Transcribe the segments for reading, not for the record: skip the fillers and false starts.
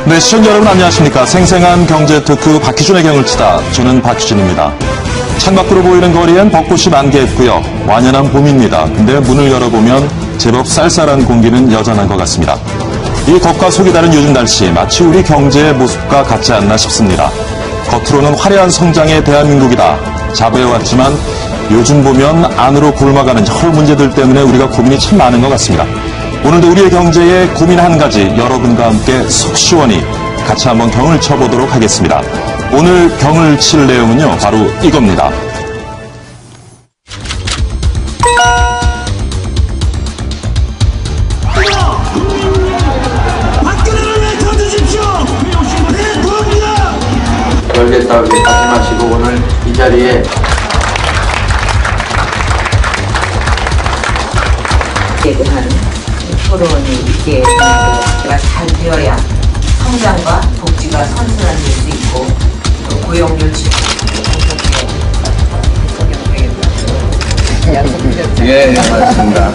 네, 시청자 여러분 안녕하십니까. 생생한 경제 토크 박희준의 경을 치다. 저는 박희준입니다. 창밖으로 보이는 거리엔 벚꽃이 만개했고요. 완연한 봄입니다. 근데 문을 열어보면 제법 쌀쌀한 공기는 여전한 것 같습니다. 이 겉과 속이 다른 요즘 날씨, 마치 우리 경제의 모습과 같지 않나 싶습니다. 겉으로는 화려한 성장의 대한민국이다 자부해왔지만 요즘 보면 안으로 굶어가는 헐 문제들 때문에 우리가 고민이 참 많은 것 같습니다. 오늘도 우리의 경제에 고민 한 가지 여러분과 함께 속 시원히 같이 한번 경을 쳐보도록 하겠습니다. 오늘 경을 칠 내용은요, 바로 이겁니다. 별게 따위에 가지 마시고 오늘 이 자리에 대등한 토론이 있게 가 잘 되어야 성장과 복지가 선순환될 수 있고 또 고용률 예, 맞습니다.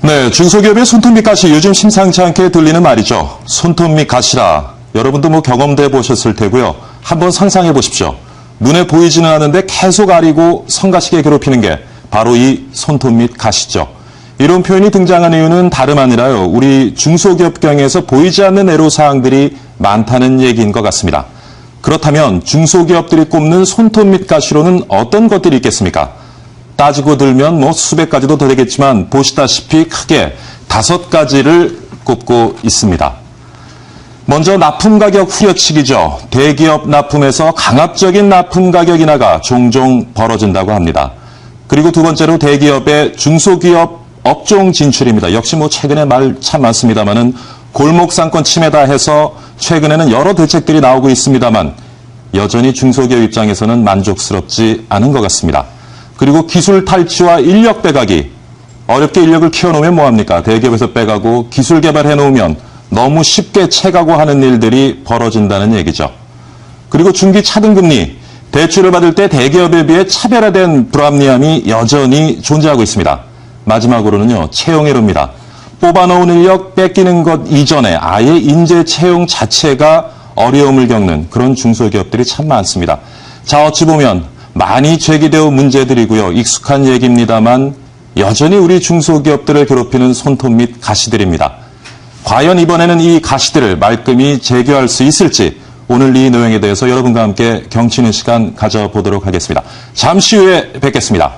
네, 중소기업의 손톱 밑 가시 요즘 심상치 않게 들리는 말이죠. 손톱 밑 가시라. 여러분도 경험도 해보셨을 테고요. 한번 상상해 보십시오. 눈에 보이지는 않는데 계속 아리고 성가시게 괴롭히는 게 바로 이 손톱 밑 가시죠. 이런 표현이 등장한 이유는 다름 아니라요. 우리 중소기업경에서 보이지 않는 애로사항들이 많다는 얘기인 것 같습니다. 그렇다면 중소기업들이 꼽는 손톱 밑 가시로는 어떤 것들이 있겠습니까? 따지고 들면 수백 가지도 더 되겠지만 보시다시피 크게 5가지를 꼽고 있습니다. 먼저 납품 가격 후려치기죠. 대기업 납품에서 강압적인 납품 납품 인하가 종종 벌어진다고 합니다. 그리고 두 번째로 대기업의 중소기업 업종 진출입니다. 역시 최근에 말 참 많습니다만은 골목 상권 침해다 해서 최근에는 여러 대책들이 나오고 있습니다만 여전히 중소기업 입장에서는 만족스럽지 않은 것 같습니다. 그리고 기술 탈취와 인력 빼가기. 어렵게 인력을 키워놓으면 뭐합니까? 대기업에서 빼가고 기술 개발해놓으면 너무 쉽게 채가고 하는 일들이 벌어진다는 얘기죠. 그리고 중기 차등금리. 대출을 받을 때 대기업에 비해 차별화된 불합리함이 여전히 존재하고 있습니다. 마지막으로는요, 채용회로입니다. 뽑아놓은 인력 뺏기는 것 이전에 아예 인재 채용 자체가 어려움을 겪는 그런 중소기업들이 참 많습니다. 자, 어찌 보면 많이 제기되어 문제들이고요. 익숙한 얘기입니다만 여전히 우리 중소기업들을 괴롭히는 손톱 밑 가시들입니다. 과연 이번에는 이 가시들을 말끔히 제거할 수 있을지 오늘 이 내용에 대해서 여러분과 함께 경치는 시간 가져보도록 하겠습니다. 잠시 후에 뵙겠습니다.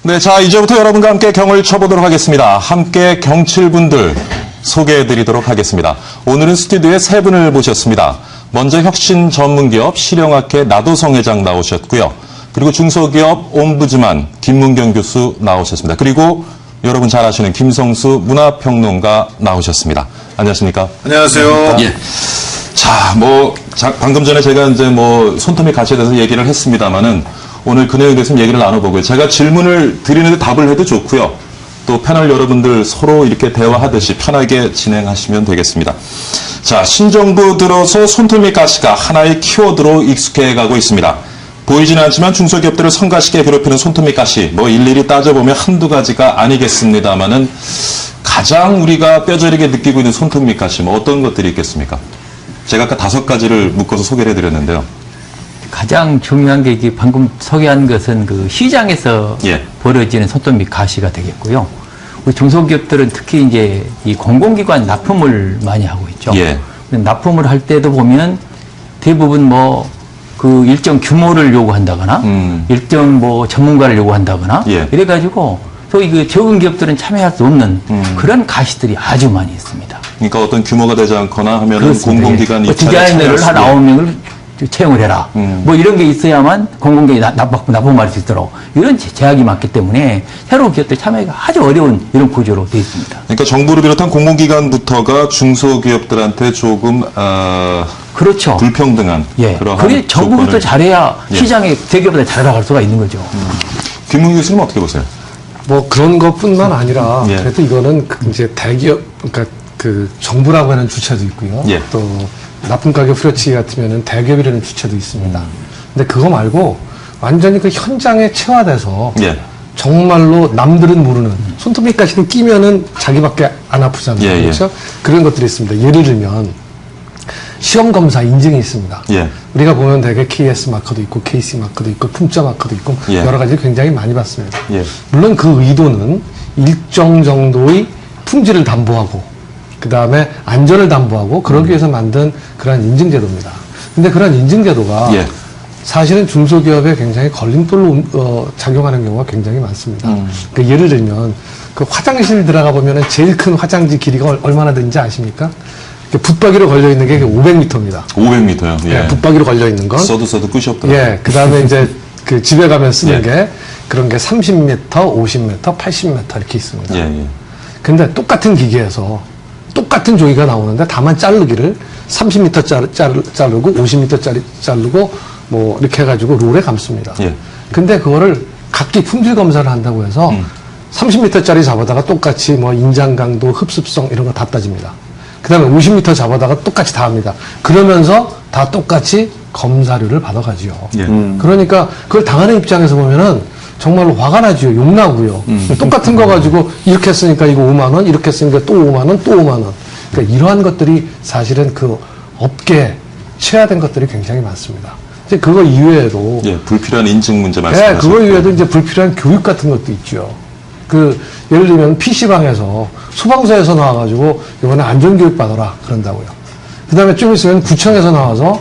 네, 자, 이제부터 여러분과 함께 경을 쳐보도록 하겠습니다. 함께 경칠분들 소개해드리도록 하겠습니다. 오늘은 스튜디오에 3분을 모셨습니다. 먼저 혁신 전문기업 실용학회 나도성 회장 나오셨고요. 그리고 중소기업 옴부즈만 김문경 교수 나오셨습니다. 그리고 여러분 잘 아시는 김성수 문화평론가 나오셨습니다. 안녕하십니까? 안녕하세요. 예. 자, 방금 전에 제가 이제 손톱 밑 가시에 대해서 얘기를 했습니다만은 오늘 그 내용에 대해서 얘기를 나눠보고요. 제가 질문을 드리는데 답을 해도 좋고요. 또 패널 여러분들 서로 이렇게 대화하듯이 편하게 진행하시면 되겠습니다. 자, 신정부 들어서 손톱 밑 가시가 하나의 키워드로 익숙해가고 있습니다. 보이지는 않지만 중소기업들을 성가시게 괴롭히는 손톱 밑 가시, 일일이 따져보면 한두 가지가 아니겠습니다만은 가장 우리가 뼈저리게 느끼고 있는 손톱 밑 가시, 어떤 것들이 있겠습니까? 제가 아까 5가지를 묶어서 소개를 해드렸는데요. 가장 중요한 게 이게 방금 소개한 것은 그 시장에서 예. 벌어지는 손톱 밑 가시가 되겠고요. 우리 중소기업들은 특히 이제 이 공공기관 납품을 많이 하고 있죠. 예. 납품을 할 때도 보면 대부분 그 일정 규모를 요구한다거나 일정 전문가를 요구한다거나 예. 이래가지고 소위 그 적은 기업들은 참여할 수 없는 그런 가시들이 아주 많이 있습니다. 그러니까 어떤 규모가 되지 않거나 하면은 그렇습니다. 공공기관 입찰에 디자이너를 한 9명을 채용을 해라. 뭐 이런 게 있어야만 공공기관이 납품을 할 수 있도록 이런 제약이 많기 때문에 새로운 기업들 참여하기가 아주 어려운 이런 구조로 되어 있습니다. 그러니까 정부를 비롯한 공공기관부터가 중소기업들한테 조금 그렇죠. 불평등한 예. 그러한 그래 정부부터 조건을- 잘해야 예. 시장에 대기업보다 잘 나갈 수가 있는 거죠. 김문기 교수님 어떻게 보세요? 뭐 그런 것뿐만 아니라 예. 그래도 이거는 이제 대기업 그러니까 그 정부라고 하는 주체도 있고요. 예. 또 납품 가격 후려치기 같으면은 대기업이라는 주체도 있습니다. 근데 그거 말고 완전히 그 현장에 체화돼서 예. 정말로 남들은 모르는 손톱밑까지도 끼면은 자기밖에 안 아프잖아요. 예, 예. 그렇죠? 그런 것들이 있습니다. 예를 들면 시험 검사 인증이 있습니다. 예. 우리가 보면 되게 KS 마커도 있고 KC 마커도 있고 품자 마커도 있고 예. 여러 가지 굉장히 많이 받습니다. 예. 물론 그 의도는 일정 정도의 품질을 담보하고 그 다음에 안전을 담보하고 그러기 위해서 만든 그러한 인증제도입니다. 근데 그런 인증제도가 예. 사실은 중소기업에 굉장히 걸림돌로 작용하는 경우가 굉장히 많습니다. 그러니까 예를 들면 그 화장실 들어가 보면은 제일 큰 화장지 길이가 얼마나 되는지 아십니까? 붙박이로 걸려 있는 게 500m입니다. 500m요. 예. 붙박이로 걸려 있는 건. 써도 끝이 없더라고요. 예, 그 다음에 이제 그 집에 가면 쓰는 예. 게 그런 게 30m, 50m, 80m 이렇게 있습니다. 예, 예. 근데 똑같은 기계에서 똑같은 종이가 나오는데 다만 자르기를 30m 자르고 50m 자르고 뭐 이렇게 해가지고 롤에 감습니다. 예. 근데 그거를 각기 품질 검사를 한다고 해서 30m짜리 잡아다가 똑같이 뭐 인장 강도, 흡습성 이런 거 다 따집니다. 그 다음에 50m 잡아다가 똑같이 다 합니다. 그러면서 다 똑같이 검사료를 받아가지요. 예. 그러니까 그걸 당하는 입장에서 보면은 정말로 화가 나지요. 욕나고요. 똑같은 거 가지고 이렇게 했으니까 이거 5만 원, 이렇게 했으니까 또 5만 원, 또 5만 원. 그러니까 이러한 것들이 사실은 그 업계에 체화된 것들이 굉장히 많습니다. 이제 그거 이외에도 예, 불필요한 인증 문제 네, 말씀하셨고. 그거 이외에도 이제 불필요한 교육 같은 것도 있죠. 그, 예를 들면 PC방에서 소방서에서 나와가지고 이번에 안전교육 받아라. 그런다고요. 그 다음에 좀 있으면 구청에서 나와서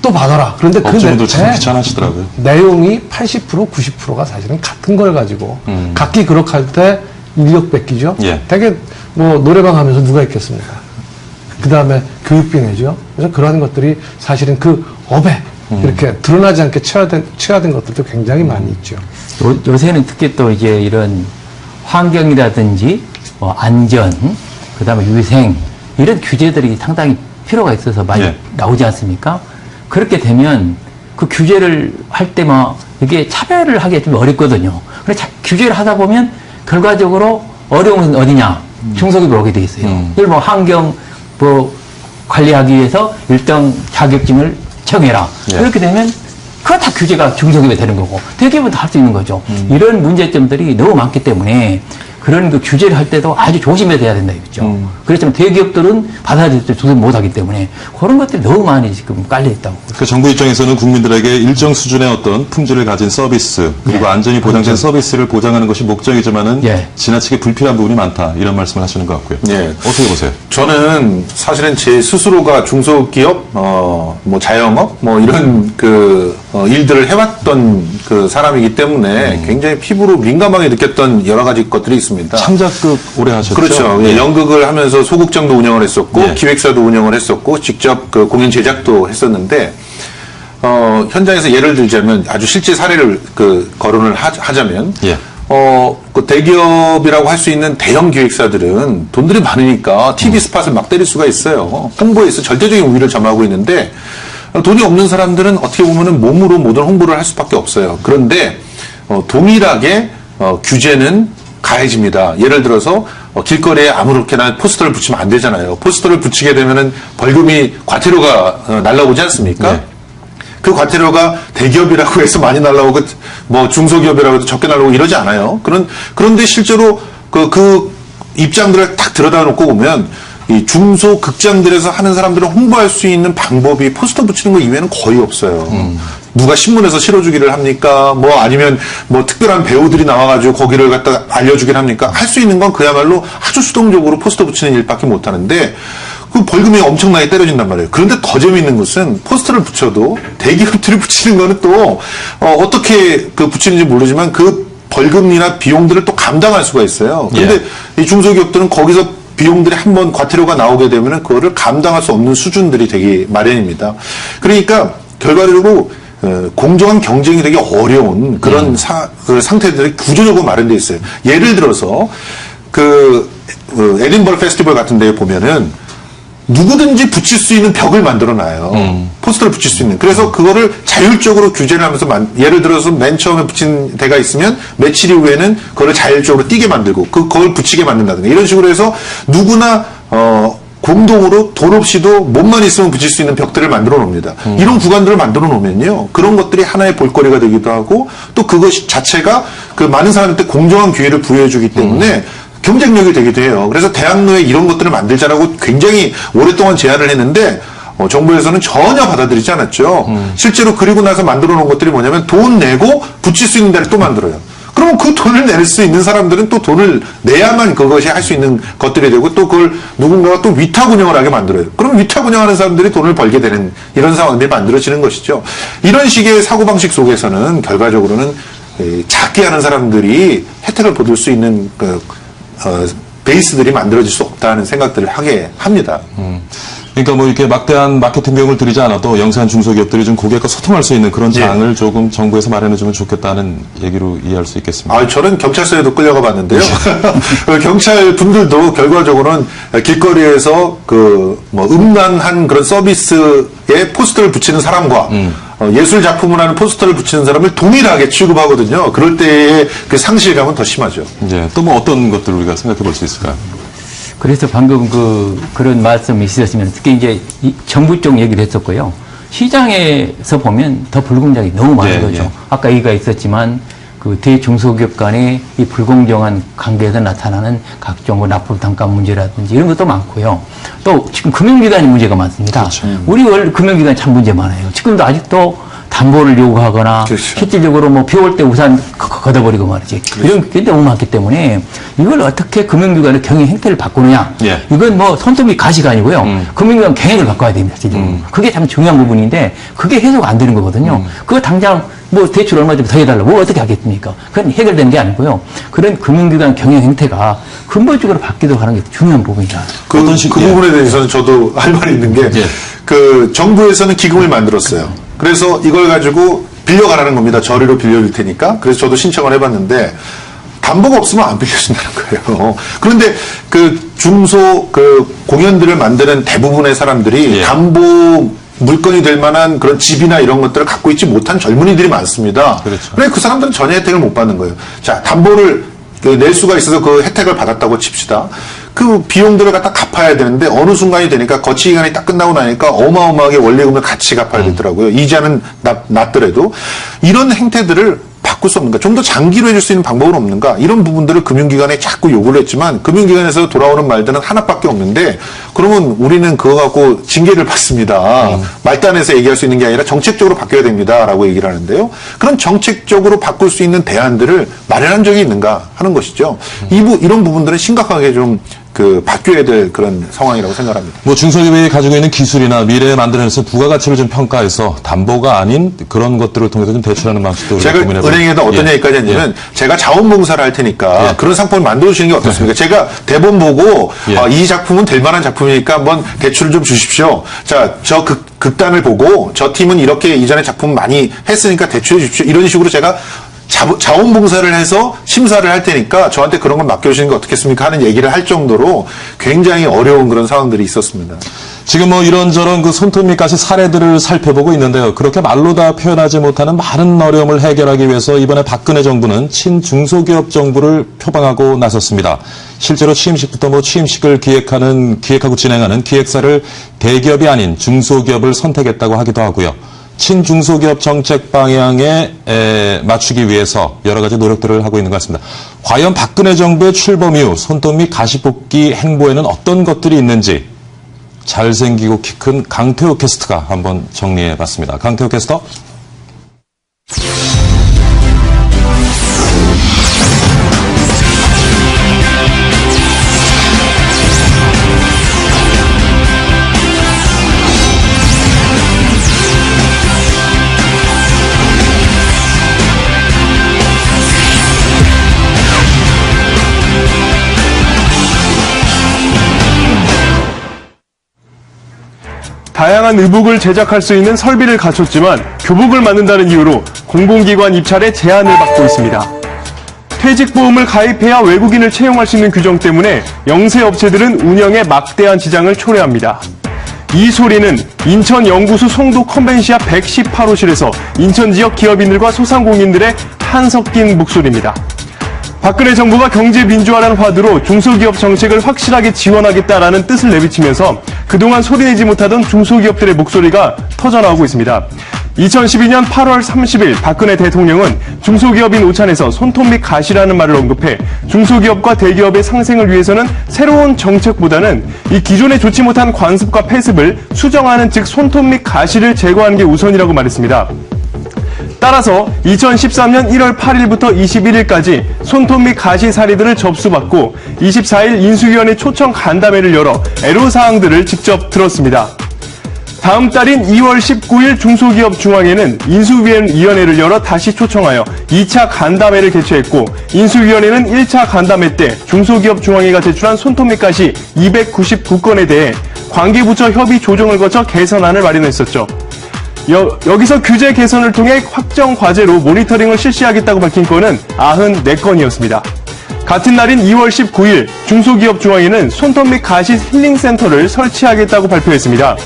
또 받아라. 그런데 그 업주분들 참 네, 귀찮아하시더라고요. 내용이 80%, 90%가 사실은 같은 걸 가지고 각기 그렇게 할 때 인력 뺏기죠. 예. 되게 뭐 노래방 하면서 누가 있겠습니까? 그 다음에 교육비 내죠. 그래서 그러한 것들이 사실은 그 업에 이렇게 드러나지 않게 체화된 것들도 굉장히 많이 있죠. 요새는 특히 또 이제 이런 환경이라든지 뭐 안전, 그 다음에 위생 이런 규제들이 상당히 필요가 있어서 많이 예. 나오지 않습니까? 그렇게 되면 그 규제를 할 때 뭐 이게 차별을 하기가 좀 어렵거든요. 그래 규제를 하다 보면 결과적으로 어려운 건 어디냐? 중소기업이 오게 돼 있어요. 예를 뭐 환경 뭐 관리하기 위해서 일정 자격증을 청해라. 예. 이렇게 되면 그거 다 규제가 중소기업에 되는 거고 대기업은 다 할 수 있는 거죠. 이런 문제점들이 너무 많기 때문에 그런 그 규제를 할 때도 아주 조심해야 돼야 된다 이거죠. 그렇지만 대기업들은 받아들일 때 조절 못하기 때문에 그런 것들이 너무 많이 지금 깔려 있다고. 그 정부 입장에서는 국민들에게 일정 수준의 어떤 품질을 가진 서비스 그리고 예. 안전이 보장된 서비스를 보장하는 것이 목적이지만은 예. 지나치게 불필요한 부분이 많다 이런 말씀을 하시는 것 같고요. 예. 어떻게 보세요? 저는 사실은 제 스스로가 중소기업, 뭐 자영업, 뭐 이런 일들을 해왔던 그 사람이기 때문에 굉장히 피부로 민감하게 느꼈던 여러 가지 것들이 있습니다. 창작극 오래 하셨죠? 그렇죠. 예, 연극을 하면서 소극장도 운영을 했었고, 예. 기획사도 운영을 했었고, 직접 그 공연 제작도 했었는데, 현장에서 예를 들자면 아주 실제 사례를 거론을 하자면, 예. 그 대기업이라고 할 수 있는 대형 기획사들은 돈들이 많으니까 TV 스팟을 막 때릴 수가 있어요. 홍보에서 절대적인 우위를 점하고 있는데, 돈이 없는 사람들은 어떻게 보면은 몸으로 모든 홍보를 할 수밖에 없어요. 그런데, 동일하게, 규제는 가해집니다. 예를 들어서 길거리에 아무렇게나 포스터를 붙이면 안 되잖아요. 포스터를 붙이게 되면은 벌금이 과태료가 날라오지 않습니까? 네. 그 과태료가 대기업이라고 해서 많이 날라오고 뭐 중소기업이라고 해서 적게 날라오고 이러지 않아요. 그런데 실제로 그 입장들을 딱 들여다 놓고 보면 이 중소 극장들에서 하는 사람들을 홍보할 수 있는 방법이 포스터 붙이는 거 이외에는 거의 없어요. 누가 신문에서 실어주기를 합니까? 뭐 아니면 뭐 특별한 배우들이 나와가지고 거기를 갖다 알려주긴 합니까? 할 수 있는 건 그야말로 아주 수동적으로 포스터 붙이는 일밖에 못 하는데 그 벌금이 엄청나게 때려진단 말이에요. 그런데 더 재미있는 것은 포스터를 붙여도 대기업들이 붙이는 거는 또 어떻게 그 붙이는지 모르지만 그 벌금이나 비용들을 또 감당할 수가 있어요. 그런데 이 중소기업들은 거기서 비용들이 한번 과태료가 나오게 되면 그거를 감당할 수 없는 수준들이 되기 마련입니다. 그러니까 결과적으로 공정한 경쟁이 되게 어려운 그런 그 상태들이 구조적으로 마련되어 있어요. 예를 들어서 에딘버러 페스티벌 같은 데에 보면은 누구든지 붙일 수 있는 벽을 만들어 놔요. 포스터를 붙일 수 있는. 그래서 그거를 자율적으로 규제를 하면서 예를 들어서 맨 처음에 붙인 데가 있으면 며칠 이후에는 그걸 자율적으로 띄게 만들고 그걸 붙이게 만든다든가 이런 식으로 해서 누구나 공동으로 돈 없이도 몸만 있으면 붙일 수 있는 벽들을 만들어 놓습니다. 이런 구간들을 만들어 놓으면요. 그런 것들이 하나의 볼거리가 되기도 하고 또 그것 자체가 그 많은 사람한테 공정한 기회를 부여해 주기 때문에 경쟁력이 되기도 해요. 그래서 대학로에 이런 것들을 만들자라고 굉장히 오랫동안 제안을 했는데 정부에서는 전혀 받아들이지 않았죠. 실제로 그리고 나서 만들어 놓은 것들이 뭐냐면 돈 내고 붙일 수 있는 데를 또 만들어요. 그러면 그 돈을 낼 수 있는 사람들은 또 돈을 내야만 그것이 할 수 있는 것들이 되고 또 그걸 누군가가 또 위탁 운영을 하게 만들어요. 그럼 위탁 운영하는 사람들이 돈을 벌게 되는 이런 상황들이 만들어지는 것이죠. 이런 식의 사고방식 속에서는 결과적으로는 작게 하는 사람들이 혜택을 받을 수 있는 베이스들이 만들어질 수 없다는 생각들을 하게 합니다. 그러니까 뭐 이렇게 막대한 마케팅 비용을 들이지 않아도 영세한 중소기업들이 좀 고객과 소통할 수 있는 그런 장을 조금 정부에서 마련해주면 좋겠다는 얘기로 이해할 수 있겠습니다. 저는 경찰서에도 끌려가 봤는데요. 경찰 분들도 결과적으로는 길거리에서 음란한 그런 서비스에 포스터를 붙이는 사람과 예술 작품을 하는 포스터를 붙이는 사람을 동일하게 취급하거든요. 그럴 때의 그 상실감은 더 심하죠. 이제 또 뭐 어떤 것들을 우리가 생각해 볼 수 있을까요? 그래서 방금 그런 말씀이 있으시면 특히 이제 정부 쪽 얘기를 했었고요. 시장에서 보면 더 불공정이 너무 많은 거죠. 예. 아까 얘기가 있었지만 그 대중소기업 간의 이 불공정한 관계에서 나타나는 각종 납품 단가 문제라든지 이런 것도 많고요. 또 지금 금융기관의 문제가 많습니다. 그렇죠. 우리 금융기관 참 문제 많아요. 지금도 아직도 담보를 요구하거나 그렇죠. 실질적으로 비 올 때 우산 걷어버리고 말이지. 이런 게 너무 많기 때문에 이걸 어떻게 금융기관의 경영 행태를 바꾸느냐. 예. 이건 손톱이 가시가 아니고요. 금융기관 경영을 바꿔야 됩니다. 실질적으로. 그게 참 중요한 부분인데 그게 해소가 안 되는 거거든요. 그거 당장 대출 얼마 좀 더 해달라고 어떻게 하겠습니까? 그건 해결되는 게 아니고요. 그런 금융기관 경영 행태가 근본적으로 바뀌도록 하는 게 중요한 부분이다. 그 부분에 대해서는 저도 할 말이 있는 게, 정부에서는 기금을 만들었어요. 그래서 이걸 가지고 빌려가라는 겁니다. 저리로 빌려줄 테니까. 그래서 저도 신청을 해봤는데, 담보가 없으면 안 빌려준다는 거예요. 그런데 공연들을 만드는 대부분의 사람들이 담보 물건이 될 만한 그런 집이나 이런 것들을 갖고 있지 못한 젊은이들이 많습니다. 그렇죠. 그래 그 사람들은 전혀 혜택을 못 받는 거예요. 자, 담보를 낼 수가 있어서 그 혜택을 받았다고 칩시다. 그 비용들을 갖다 갚아야 되는데 어느 순간이 되니까 거치 기간이 딱 끝나고 나니까 어마어마하게 원리금을 같이 갚아야 되더라고요. 이자는 낮더라도 이런 행태들을 바꿀 수 없는가? 좀 더 장기로 해줄 수 있는 방법은 없는가? 이런 부분들을 금융기관에 자꾸 요구를 했지만 금융기관에서 돌아오는 말들은 하나밖에 없는데 그러면 우리는 그거 갖고 징계를 받습니다. 말단에서 얘기할 수 있는 게 아니라 정책적으로 바뀌어야 됩니다. 라고 얘기를 하는데요. 그런 정책적으로 바꿀 수 있는 대안들을 마련한 적이 있는가 하는 것이죠. 이런 부분들은 심각하게 좀 바뀌어야 될 그런 상황이라고 생각합니다. 중소기업이 가지고 있는 기술이나 미래에 만들어내서 부가가치를 좀 평가해서 담보가 아닌 그런 것들을 통해서 좀 대출하는 방식도 제가 은행에다 어떤 얘기까지 했냐면 제가 자원봉사를 할 테니까 그런 상품을 만들어주시는 게 어떻습니까? 제가 대본 보고 이 작품은 될 만한 작품이니까 한번 대출을 좀 주십시오. 자, 저 극단을 보고 저 팀은 이렇게 이전에 작품 많이 했으니까 대출해 주십시오. 이런 식으로 제가 자원봉사를 해서 심사를 할 테니까 저한테 그런 걸 맡겨주시는 게 어떻겠습니까? 하는 얘기를 할 정도로 굉장히 어려운 그런 상황들이 있었습니다. 지금 이런저런 손톱 밑까지 사례들을 살펴보고 있는데요. 그렇게 말로 다 표현하지 못하는 많은 어려움을 해결하기 위해서 이번에 박근혜 정부는 친중소기업 정부를 표방하고 나섰습니다. 실제로 취임식부터 취임식을 기획하고 진행하는 기획사를 대기업이 아닌 중소기업을 선택했다고 하기도 하고요. 친중소기업 정책 방향에 맞추기 위해서 여러 가지 노력들을 하고 있는 것 같습니다. 과연 박근혜 정부의 출범 이후 손톱 및 가시뽑기 행보에는 어떤 것들이 있는지 잘생기고 키 큰 강태호 캐스터가 한번 정리해봤습니다. 강태호 캐스터. 다양한 의복을 제작할 수 있는 설비를 갖췄지만 교복을 만든다는 이유로 공공기관 입찰에 제한을 받고 있습니다. 퇴직보험을 가입해야 외국인을 채용할 수 있는 규정 때문에 영세업체들은 운영에 막대한 지장을 초래합니다. 이 소리는 인천 영구수 송도 컨벤시아 118호실에서 인천 지역 기업인들과 소상공인들의 한섞인 목소리입니다. 박근혜 정부가 경제 민주화라는 화두로 중소기업 정책을 확실하게 지원하겠다라는 뜻을 내비치면서 그동안 소리내지 못하던 중소기업들의 목소리가 터져나오고 있습니다. 2012년 8월 30일 박근혜 대통령은 중소기업인 오찬에서 손톱 및 가시라는 말을 언급해 중소기업과 대기업의 상생을 위해서는 새로운 정책보다는 이 기존에 좋지 못한 관습과 폐습을 수정하는 즉 손톱 및 가시를 제거하는 게 우선이라고 말했습니다. 따라서 2013년 1월 8일부터 21일까지 손톱 및 가시 사례들을 접수받고 24일 인수위원회 초청 간담회를 열어 애로사항들을 직접 들었습니다. 다음 달인 2월 19일 중소기업 중앙회는 인수위원회를 열어 다시 초청하여 2차 간담회를 개최했고 인수위원회는 1차 간담회 때 중소기업 중앙회가 제출한 손톱 및 가시 299건에 대해 관계부처 협의 조정을 거쳐 개선안을 마련했었죠. 여기서 규제 개선을 통해 확정 과제로 모니터링을 실시하겠다고 밝힌 건은 94건이었습니다. 같은 날인 2월 19일 중소기업 중앙회는 손톱 및 가시 힐링센터를 설치하겠다고 발표했습니다.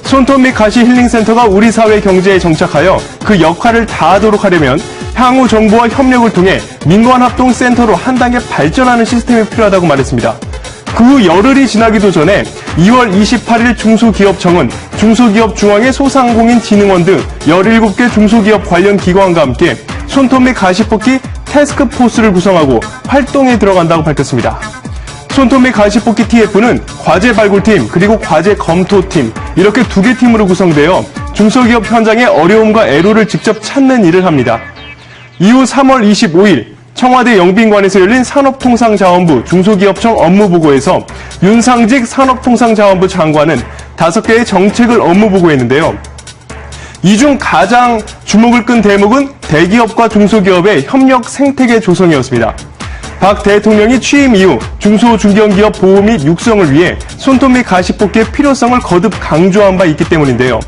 손톱 및 가시 힐링센터가 우리 사회 경제에 정착하여 그 역할을 다하도록 하려면 향후 정부와 협력을 통해 민관합동센터로 한 단계 발전하는 시스템이 필요하다고 말했습니다. 그 후 열흘이 지나기도 전에 2월 28일 중소기업청은 중소기업중앙회 소상공인진흥원 등 17개 중소기업 관련 기관과 함께 손톱 및 가시 뽑기 태스크포스를 구성하고 활동에 들어간다고 밝혔습니다. 손톱 및 가시 뽑기 TF는 과제 발굴팀 그리고 과제 검토팀 이렇게 2개 팀으로 구성되어 중소기업 현장의 어려움과 애로를 직접 찾는 일을 합니다. 이후 3월 25일 청와대 영빈관에서 열린 산업통상자원부 중소기업청 업무보고에서 윤상직 산업통상자원부 장관은 5개의 정책을 업무보고했는데요. 이 중 가장 주목을 끈 대목은 대기업과 중소기업의 협력 생태계 조성이었습니다. 박 대통령이 취임 이후 중소 중견기업 보호 및 육성을 위해 손톱 및 가시 뽑기의 필요성을 거듭 강조한 바 있기 때문인데요.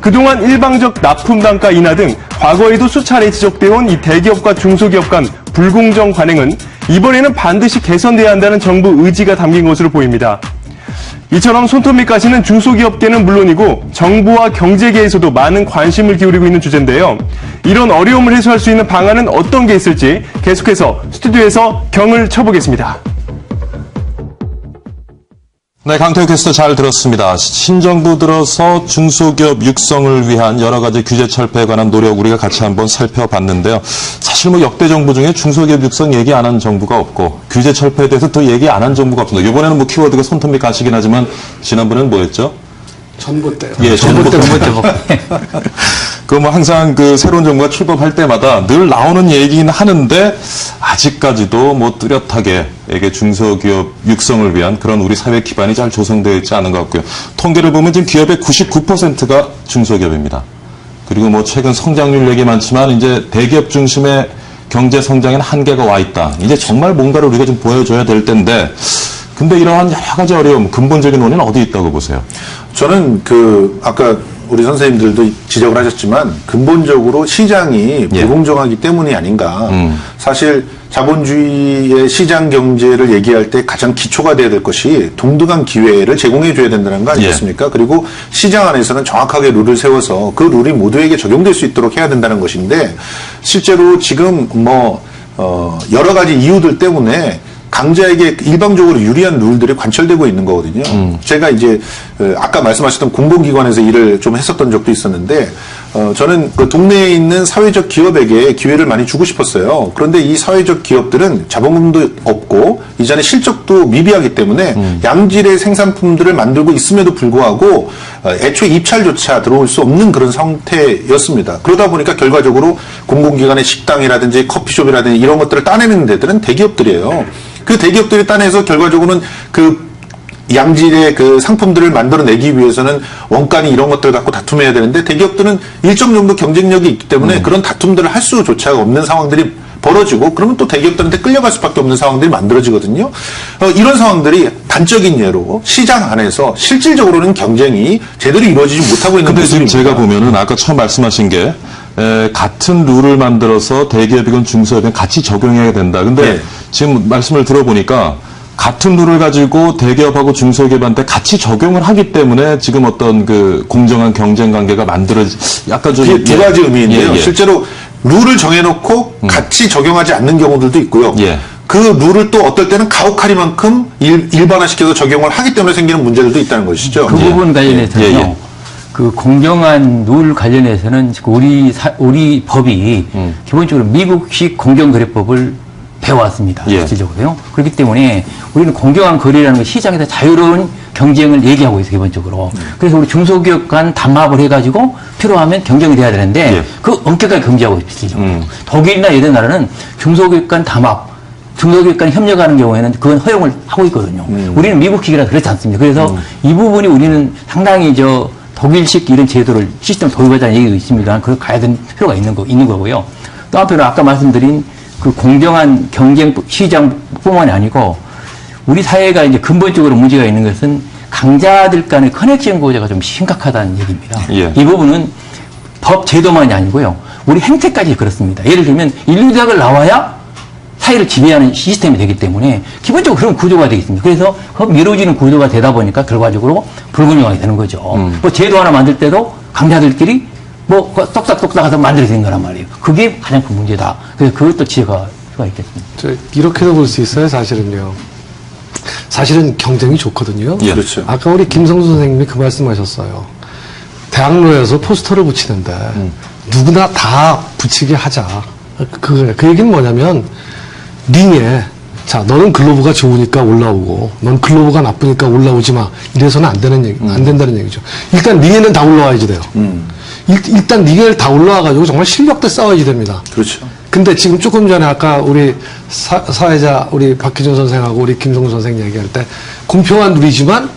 그동안 일방적 납품 단가 인하 등 과거에도 수차례 지적되어 온 이 대기업과 중소기업 간 불공정 관행은 이번에는 반드시 개선돼야 한다는 정부 의지가 담긴 것으로 보입니다. 이처럼 손톱 및 가시는 중소기업계는 물론이고 정부와 경제계에서도 많은 관심을 기울이고 있는 주제인데요. 이런 어려움을 해소할 수 있는 방안은 어떤 게 있을지 계속해서 스튜디오에서 경을 쳐보겠습니다. 네, 강태우 캐스터 잘 들었습니다. 신정부 들어서 중소기업 육성을 위한 여러 가지 규제 철폐에 관한 노력 우리가 같이 한번 살펴봤는데요. 사실 뭐 역대 정부 중에 중소기업 육성 얘기 안 한 정부가 없고 규제 철폐에 대해서 또 얘기 안 한 정부가 없습니다. 이번에는 뭐 키워드가 손톱 및 가시긴 하지만 지난번에는 뭐였죠? 전부 때요. 예, 전부 때. 그 뭐 항상 그 새로운 정부가 출범할 때마다 늘 나오는 얘기긴 하는데 아직까지도 뭐 뚜렷하게 이게 중소기업 육성을 위한 그런 우리 사회 기반이 잘 조성되어 있지 않은 것 같고요. 통계를 보면 지금 기업의 99%가 중소기업입니다. 그리고 뭐 최근 성장률 얘기 많지만 이제 대기업 중심의 경제 성장에는 한계가 와 있다. 이제 정말 뭔가를 우리가 좀 보여줘야 될 텐데 근데 이러한 여러 가지 어려움, 근본적인 원인은 어디 있다고 보세요? 저는 아까 우리 선생님들도 지적을 하셨지만 근본적으로 시장이 불공정하기 때문이 아닌가. 사실 자본주의의 시장 경제를 얘기할 때 가장 기초가 돼야 될 것이 동등한 기회를 제공해 줘야 된다는 거 아니겠습니까? 그리고 시장 안에서는 정확하게 룰을 세워서 그 룰이 모두에게 적용될 수 있도록 해야 된다는 것인데 실제로 지금 여러 가지 이유들 때문에 강자에게 일방적으로 유리한 룰들이 관철되고 있는 거거든요. 제가 이제 아까 말씀하셨던 공공기관에서 일을 좀 했었던 적도 있었는데 저는 그 동네에 있는 사회적 기업에게 기회를 많이 주고 싶었어요. 그런데 이 사회적 기업들은 자본금도 없고 이전에 실적도 미비하기 때문에 양질의 생산품들을 만들고 있음에도 불구하고 애초에 입찰조차 들어올 수 없는 그런 상태였습니다. 그러다 보니까 결과적으로 공공기관의 식당이라든지 커피숍이라든지 이런 것들을 따내는 데들은 대기업들이에요. 그 대기업들이 따내서 결과적으로는 그 양질의 그 상품들을 만들어내기 위해서는 원가니 이런 것들을 갖고 다툼해야 되는데 대기업들은 일정 정도 경쟁력이 있기 때문에 그런 다툼들을 할 수조차 없는 상황들이 벌어지고 그러면 또 대기업들한테 끌려갈 수밖에 없는 상황들이 만들어지거든요. 이런 상황들이 단적인 예로 시장 안에서 실질적으로는 경쟁이 제대로 이루어지지 못하고 있는 근데 지금 모습입니다. 제가 보면은 아까 처음 말씀하신 게 같은 룰을 만들어서 대기업이건 중소기업이건 같이 적용해야 된다. 근데 네. 지금 말씀을 들어보니까 같은 룰을 가지고 대기업하고 중소기업한테 같이 적용을 하기 때문에 지금 어떤 그 공정한 경쟁 관계가 약간 좀 그게 두 가지 의미인데요. 예, 예. 실제로 룰을 정해놓고 같이 적용하지 않는 경우들도 있고요. 예. 그 룰을 또 어떨 때는 가혹하리만큼 일반화시켜서 적용을 하기 때문에 생기는 문제들도 있다는 것이죠. 그 예. 부분 관련해서는요. 예, 예. 그 공정한 룰 관련해서는 우리 법이 기본적으로 미국식 공정거래법을 배워왔습니다. 예. 실질적으로요. 그렇기 때문에 우리는 공정한 거래라는 것, 시장에서 자유로운 경쟁을 얘기하고 있어요, 기본적으로. 그래서 우리 중소기업 간 담합을 해가지고 필요하면 경쟁이 돼야 되는데 예. 그 엄격하게 금지하고 있어요, 실질적으로. 독일이나 이런 나라는 중소기업 간 담합, 중소기업 간 협력하는 경우에는 그건 허용을 하고 있거든요. 우리는 미국식이라 그렇지 않습니다. 그래서 이 부분이 우리는 상당히 독일식 이런 제도를 시스템을 도입하자는 얘기도 있습니다. 그걸 가야 되는 필요가 있는 거고요. 또 한편으로 아까 말씀드린 그 공정한 경쟁 시장뿐만이 아니고 우리 사회가 이제 근본적으로 문제가 있는 것은 강자들 간의 커넥션 구조가 좀 심각하다는 얘기입니다. 예. 이 부분은 법 제도만이 아니고요. 우리 행태까지 그렇습니다. 예를 들면 인류대학을 나와야 사회를 지배하는 시스템이 되기 때문에 기본적으로 그런 구조가 되겠습니다. 그래서 미뤄지는 구조가 되다 보니까 결과적으로 불균형하게 되는 거죠. 뭐 제도 하나 만들 때도 강자들끼리 뭐 똑딱똑딱 해서 만들어진 거란 말이에요. 그게 가장 큰 문제다. 그래서 그것도 지혜가 필요가 있겠습니다. 이렇게도 볼 수 있어요, 사실은요. 사실은 경쟁이 좋거든요. 예. 그렇죠. 아까 우리 김성수 선생님이 그 말씀하셨어요. 대학로에서 포스터를 붙이는데 누구나 다 붙이게 하자. 그 얘기는 뭐냐면 링에 자 너는 글로브가 좋으니까 올라오고 넌 글로브가 나쁘니까 올라오지 마. 이래서는 안 된다는 얘기죠. 일단 링에는 다 올라와야지 돼요. 일단 링에 다 올라와가지고 정말 실력도 쌓아야지 됩니다. 그렇죠. 근데 지금 조금 전에 아까 우리 사회자 우리 박희준 선생하고 우리 김성수 선생 얘기할 때 공평한 룰이지만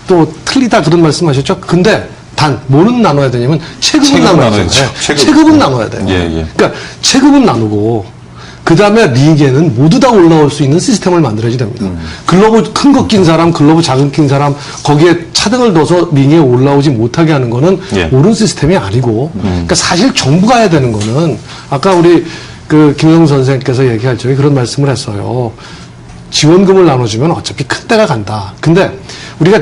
또 틀리다 그런 말씀하셨죠. 근데 단 뭐는 나눠야 되냐면 체급은 나눠야 돼요. 나눠야죠. 체급은 나눠야 돼요. 예, 예. 그러니까 체급은 나누고 그 다음에 리그에는 모두 다 올라올 수 있는 시스템을 만들어야지 됩니다. 글러브 큰 거 낀 사람, 글러브 작은 낀 사람 거기에 차등을 둬서 링에 올라오지 못하게 하는 거는 예. 옳은 시스템이 아니고 그러니까 사실 정부가 해야 되는 거는 아까 우리 그 김영수 선생님께서 얘기할 적에 그런 말씀을 했어요. 지원금을 나눠주면 어차피 큰 데가 간다. 근데 우리가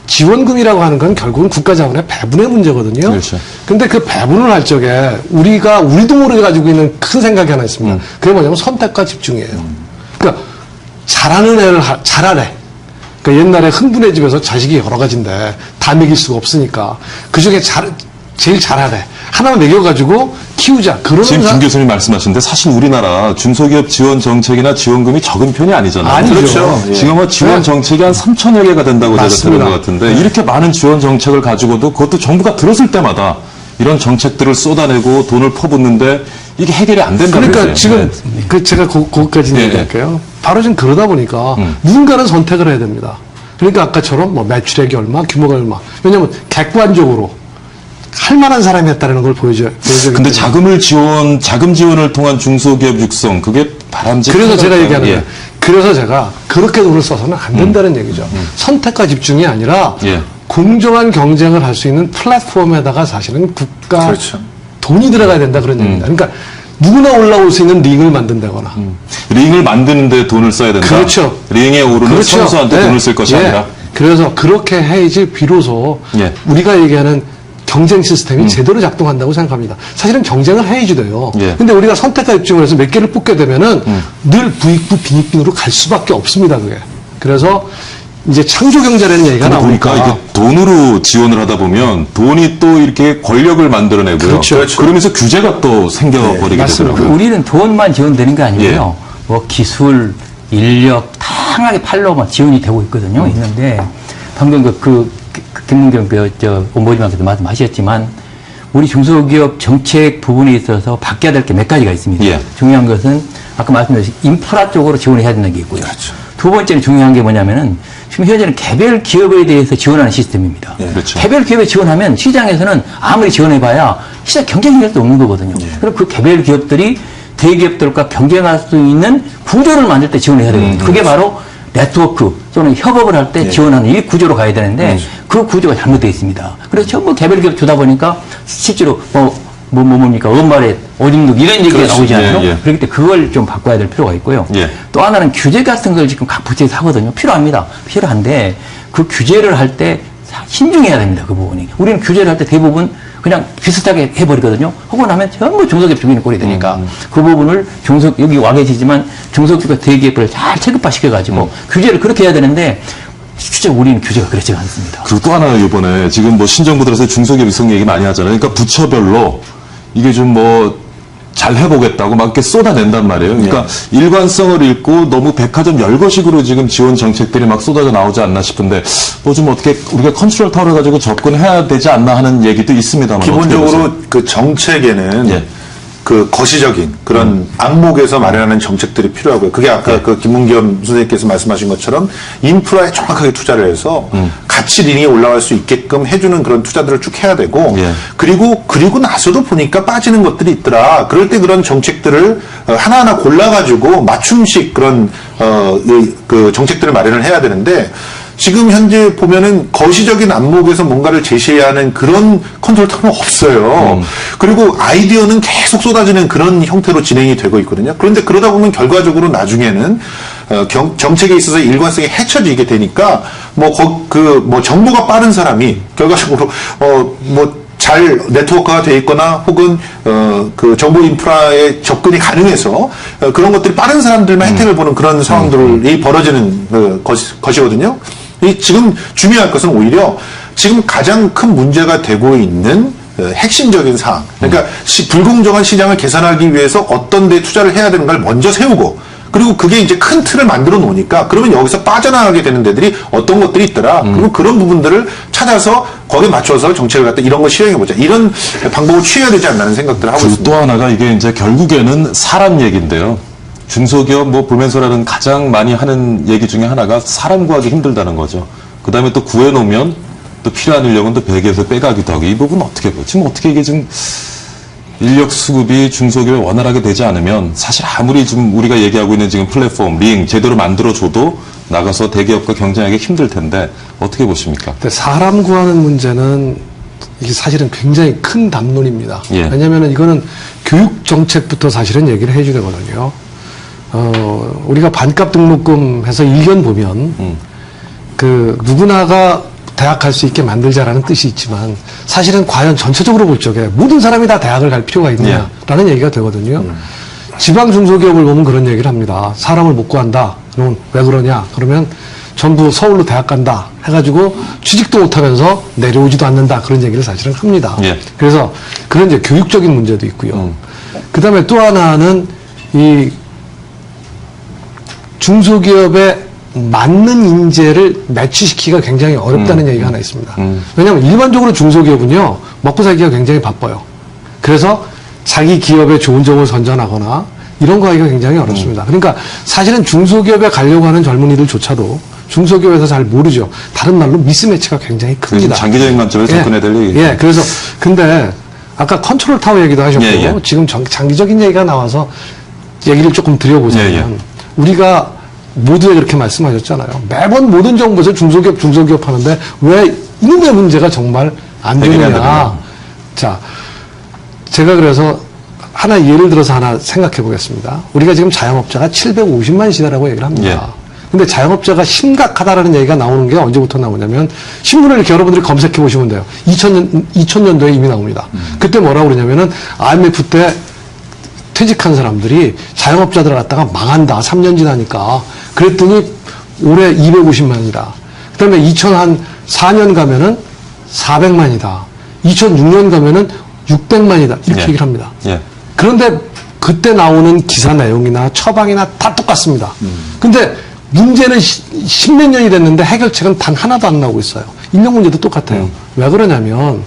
지원금이라고 하는 건 결국은 국가 자원의 배분의 문제거든요. 그렇죠. 근데 그 배분을 할 적에 우리도 모르게 가지고 있는 큰 생각이 하나 있습니다. 그게 뭐냐면 선택과 집중이에요. 그러니까 잘하는 애를 잘하래. 그러니까 옛날에 흥분의 집에서 자식이 여러 가지인데 다 먹일 수가 없으니까 그 중에 제일 잘하래. 하나만 먹여가지고 키우자. 그러는 지금 김 교수님 말씀하시는데 사실 우리나라 중소기업 지원 정책이나 지원금이 적은 편이 아니잖아요. 아니죠. 그렇죠. 예. 지금 지원 정책이 한 3천여 개가 된다고 제가 들은 맞습니다. 것 같은데 이렇게 많은 지원 정책을 가지고도 그것도 정부가 들었을 때마다 이런 정책들을 쏟아내고 돈을 퍼붓는데 이게 해결이 안 된다는 그러니까 거죠. 지금 네. 제가 그것까지 예, 얘기할게요. 바로 지금 그러다 보니까 누군가는 선택을 해야 됩니다. 그러니까 아까처럼 뭐 매출액이 얼마, 규모가 얼마. 왜냐하면 객관적으로 할 만한 사람이 했다는 걸 보여줘야 근데 자금 지원을 통한 중소기업 육성 그게 바람직한 그래서 제가 걸까요? 얘기하는 예. 거예요. 그래서 제가 그렇게 돈을 써서는 안 된다는 얘기죠. 선택과 집중이 아니라 예. 공정한 경쟁을 할 수 있는 플랫폼에다가 사실은 국가 그렇죠. 돈이 들어가야 된다 그런 얘기입니다. 그러니까 누구나 올라올 수 있는 링을 만든다거나 링을 만드는데 돈을 써야 된다. 그렇죠. 링에 오르는 선수한테 네. 돈을 쓸 것이 예. 아니라. 그래서 그렇게 해야지 비로소 예. 우리가 얘기하는 경쟁 시스템이 제대로 작동한다고 생각합니다. 사실은 경쟁을 해야지 돼요. 예. 근데 우리가 선택과 집중을 해서 몇 개를 뽑게 되면은 늘 부익부 빈익빈으로 갈 수밖에 없습니다, 그게. 그래서 이제 창조 경제라는 얘기가 나오니까 보니까 이게 돈으로 지원을 하다 보면 돈이 또 이렇게 권력을 만들어내고요. 그렇죠. 그러면서 규제가 또 생겨버리게 맞습니다. 되더라고요. 우리는 돈만 지원되는 게 아니고요. 뭐 기술, 인력 다양하게 팔로 막 지원이 되고 있거든요. 있는데 방금 김문경 ombudsman께서 말씀하셨지만 우리 중소기업 정책 부분에 있어서 바뀌어야 될 게 몇 가지가 있습니다. 예. 중요한 것은 아까 말씀드린 인프라 쪽으로 지원을 해야 된다는 게 있고요. 그렇죠. 두 번째는 중요한 게 뭐냐면은 지금 현재는 개별 기업에 대해서 지원하는 시스템입니다. 그렇죠. 개별 기업에 지원하면 시장에서는 아무리 지원해봐야 시장 경쟁력도 없는 거거든요. 그럼 그 개별 기업들이 대기업들과 경쟁할 수 있는 구조를 만들 때 지원해야 되거든요. 그게 바로 네트워크 또는 협업을 할 때 지원하는 이 구조로 가야 되는데 그 구조가 잘못되어 있습니다. 그래서 전부 개별 기업 주다 보니까 실제로 뭡니까? 엄말에 오줌누기 이런 얘기가 그렇지. 나오지 않아요? 예, 예. 그렇기 때문에 그걸 좀 바꿔야 될 필요가 있고요. 예. 또 하나는 규제 같은 걸 지금 각 부처에서 하거든요. 필요합니다. 필요한데 그 규제를 할 때 신중해야 됩니다. 그 부분이. 우리는 규제를 할 때 대부분 그냥 비슷하게 해버리거든요. 하고 나면 전부 중소기업 중인의 꼴이 되니까 그 부분을 여기 와 계시지만 중소기업과 대기업을 잘 체급화시켜가지고 규제를 그렇게 해야 되는데 실제 우리는 규제가 그렇지가 않습니다. 그리고 또 하나 이번에 지금 뭐 신정부 들어서 중소기업 위성 얘기 많이 하잖아요. 그러니까 부처별로 이게 좀 뭐 잘 해보겠다고 막 이렇게 쏟아낸단 말이에요. 그러니까 일관성을 잃고 너무 백화점 열거식으로 지금 지원 정책들이 막 쏟아져 나오지 않나 싶은데 뭐 좀 어떻게 우리가 컨트롤 타워를 가지고 접근해야 되지 않나 하는 얘기도 있습니다만 기본적으로 그 정책에는 예. 그 거시적인 그런 안목에서 마련하는 정책들이 필요하고요. 그게 아까 그 김문겸 선생님께서 말씀하신 것처럼 인프라에 정확하게 투자를 해서 가치 리딩이 올라갈 수 있게끔 해주는 그런 투자들을 쭉 해야 되고 예. 그리고 나서도 보니까 빠지는 것들이 있더라. 그럴 때 그런 정책들을 하나하나 골라가지고 맞춤식 그런 그 정책들을 마련을 해야 되는데 지금 현재 보면은 거시적인 안목에서 뭔가를 제시해야 하는 그런 컨트롤 타워는 없어요. 그리고 아이디어는 계속 쏟아지는 그런 형태로 진행이 되고 있거든요. 그런데 그러다 보면 결과적으로 나중에는 정책에 있어서 일관성이 헤쳐지게 되니까 정보가 빠른 사람이 결과적으로 잘 네트워크가 돼 있거나 혹은 그 정보 인프라에 접근이 가능해서 그런 것들이 빠른 사람들만 혜택을 보는 그런 상황들이 벌어지는 것이거든요. 지금 중요할 것은 오히려 지금 가장 큰 문제가 되고 있는 핵심적인 사항. 그러니까 불공정한 시장을 개선하기 위해서 어떤 데 투자를 해야 되는가를 먼저 세우고 그리고 그게 이제 큰 틀을 만들어 놓으니까 그러면 여기서 빠져나가게 되는 데들이 어떤 것들이 있더라. 그리고 그런 부분들을 찾아서 거기에 맞춰서 정책을 갖다 이런 거 실행해보자. 이런 방법을 취해야 되지 않나는 생각들을 하고 그리고 있습니다. 또 하나가 이게 이제 결국에는 사람 얘기인데요. 중소기업 불면서라는 가장 많이 하는 얘기 중에 하나가 사람 구하기 힘들다는 거죠. 그 다음에 또 구해놓으면 또 필요한 인력은 또 베개에서 빼가기도 하고 이 부분 어떻게 보지? 지금 어떻게 이게 지금 인력 수급이 중소기업에 원활하게 되지 않으면 사실 아무리 지금 우리가 얘기하고 있는 지금 플랫폼, 링 제대로 만들어줘도 나가서 대기업과 경쟁하기 힘들 텐데 어떻게 보십니까? 근데 사람 구하는 문제는 이게 사실은 굉장히 큰 담론입니다. 예. 왜냐하면 이거는 교육 정책부터 사실은 얘기를 해줘야 되거든요. 우리가 반값 등록금 해서 일견 보면 그 누구나가 대학 갈 수 있게 만들자라는 뜻이 있지만 사실은 과연 전체적으로 볼 적에 모든 사람이 다 대학을 갈 필요가 있느냐라는 얘기가 되거든요. 지방 중소기업을 보면 그런 얘기를 합니다. 사람을 못 구한다. 그러면 왜 그러냐? 그러면 전부 서울로 대학 간다 해가지고 취직도 못하면서 내려오지도 않는다. 그런 얘기를 사실은 합니다. 예. 그래서 그런 이제 교육적인 문제도 있고요. 그 다음에 또 하나는 이 중소기업의 맞는 인재를 매치시키기가 굉장히 어렵다는 얘기가 하나 있습니다. 왜냐하면 일반적으로 중소기업은요, 먹고 살기가 굉장히 바빠요. 그래서 자기 기업에 좋은 점을 선전하거나 이런 거 하기가 굉장히 어렵습니다. 그러니까 사실은 중소기업에 가려고 하는 젊은이들조차도 중소기업에서 잘 모르죠. 다른 말로 미스매치가 굉장히 큽니다. 장기적인 관점에서 접근해야 될 얘기죠. 예, 그래서 근데 아까 컨트롤 타워 얘기도 하셨고 예. 지금 장기적인 얘기가 나와서 얘기를 조금 드려보자면 예. 우리가 모두에 그렇게 말씀하셨잖아요. 매번 모든 정부에서 중소기업 하는데 왜 이놈의 문제가 정말 안 해결이 안 되느냐. 되느냐. 자, 제가 그래서 하나 예를 들어서 하나 생각해 보겠습니다. 우리가 지금 자영업자가 750만 시대라고 얘기를 합니다. 예. 근데 자영업자가 심각하다라는 얘기가 나오는 게 언제부터 나오냐면 신문을 이렇게 여러분들이 검색해 보시면 돼요. 2000년도에 이미 나옵니다. 그때 뭐라고 그러냐면은 IMF 때 퇴직한 사람들이 자영업자들 갖다가 망한다. 3년 지나니까. 그랬더니 올해 250만이다. 그 다음에 2004년 가면은 400만이다. 2006년 가면은 600만이다. 이렇게 예. 얘기를 합니다. 예. 그런데 그때 나오는 기사 내용이나 처방이나 다 똑같습니다. 근데 문제는 십몇 년이 됐는데 해결책은 단 하나도 안 나오고 있어요. 인력 문제도 똑같아요. 왜 그러냐면,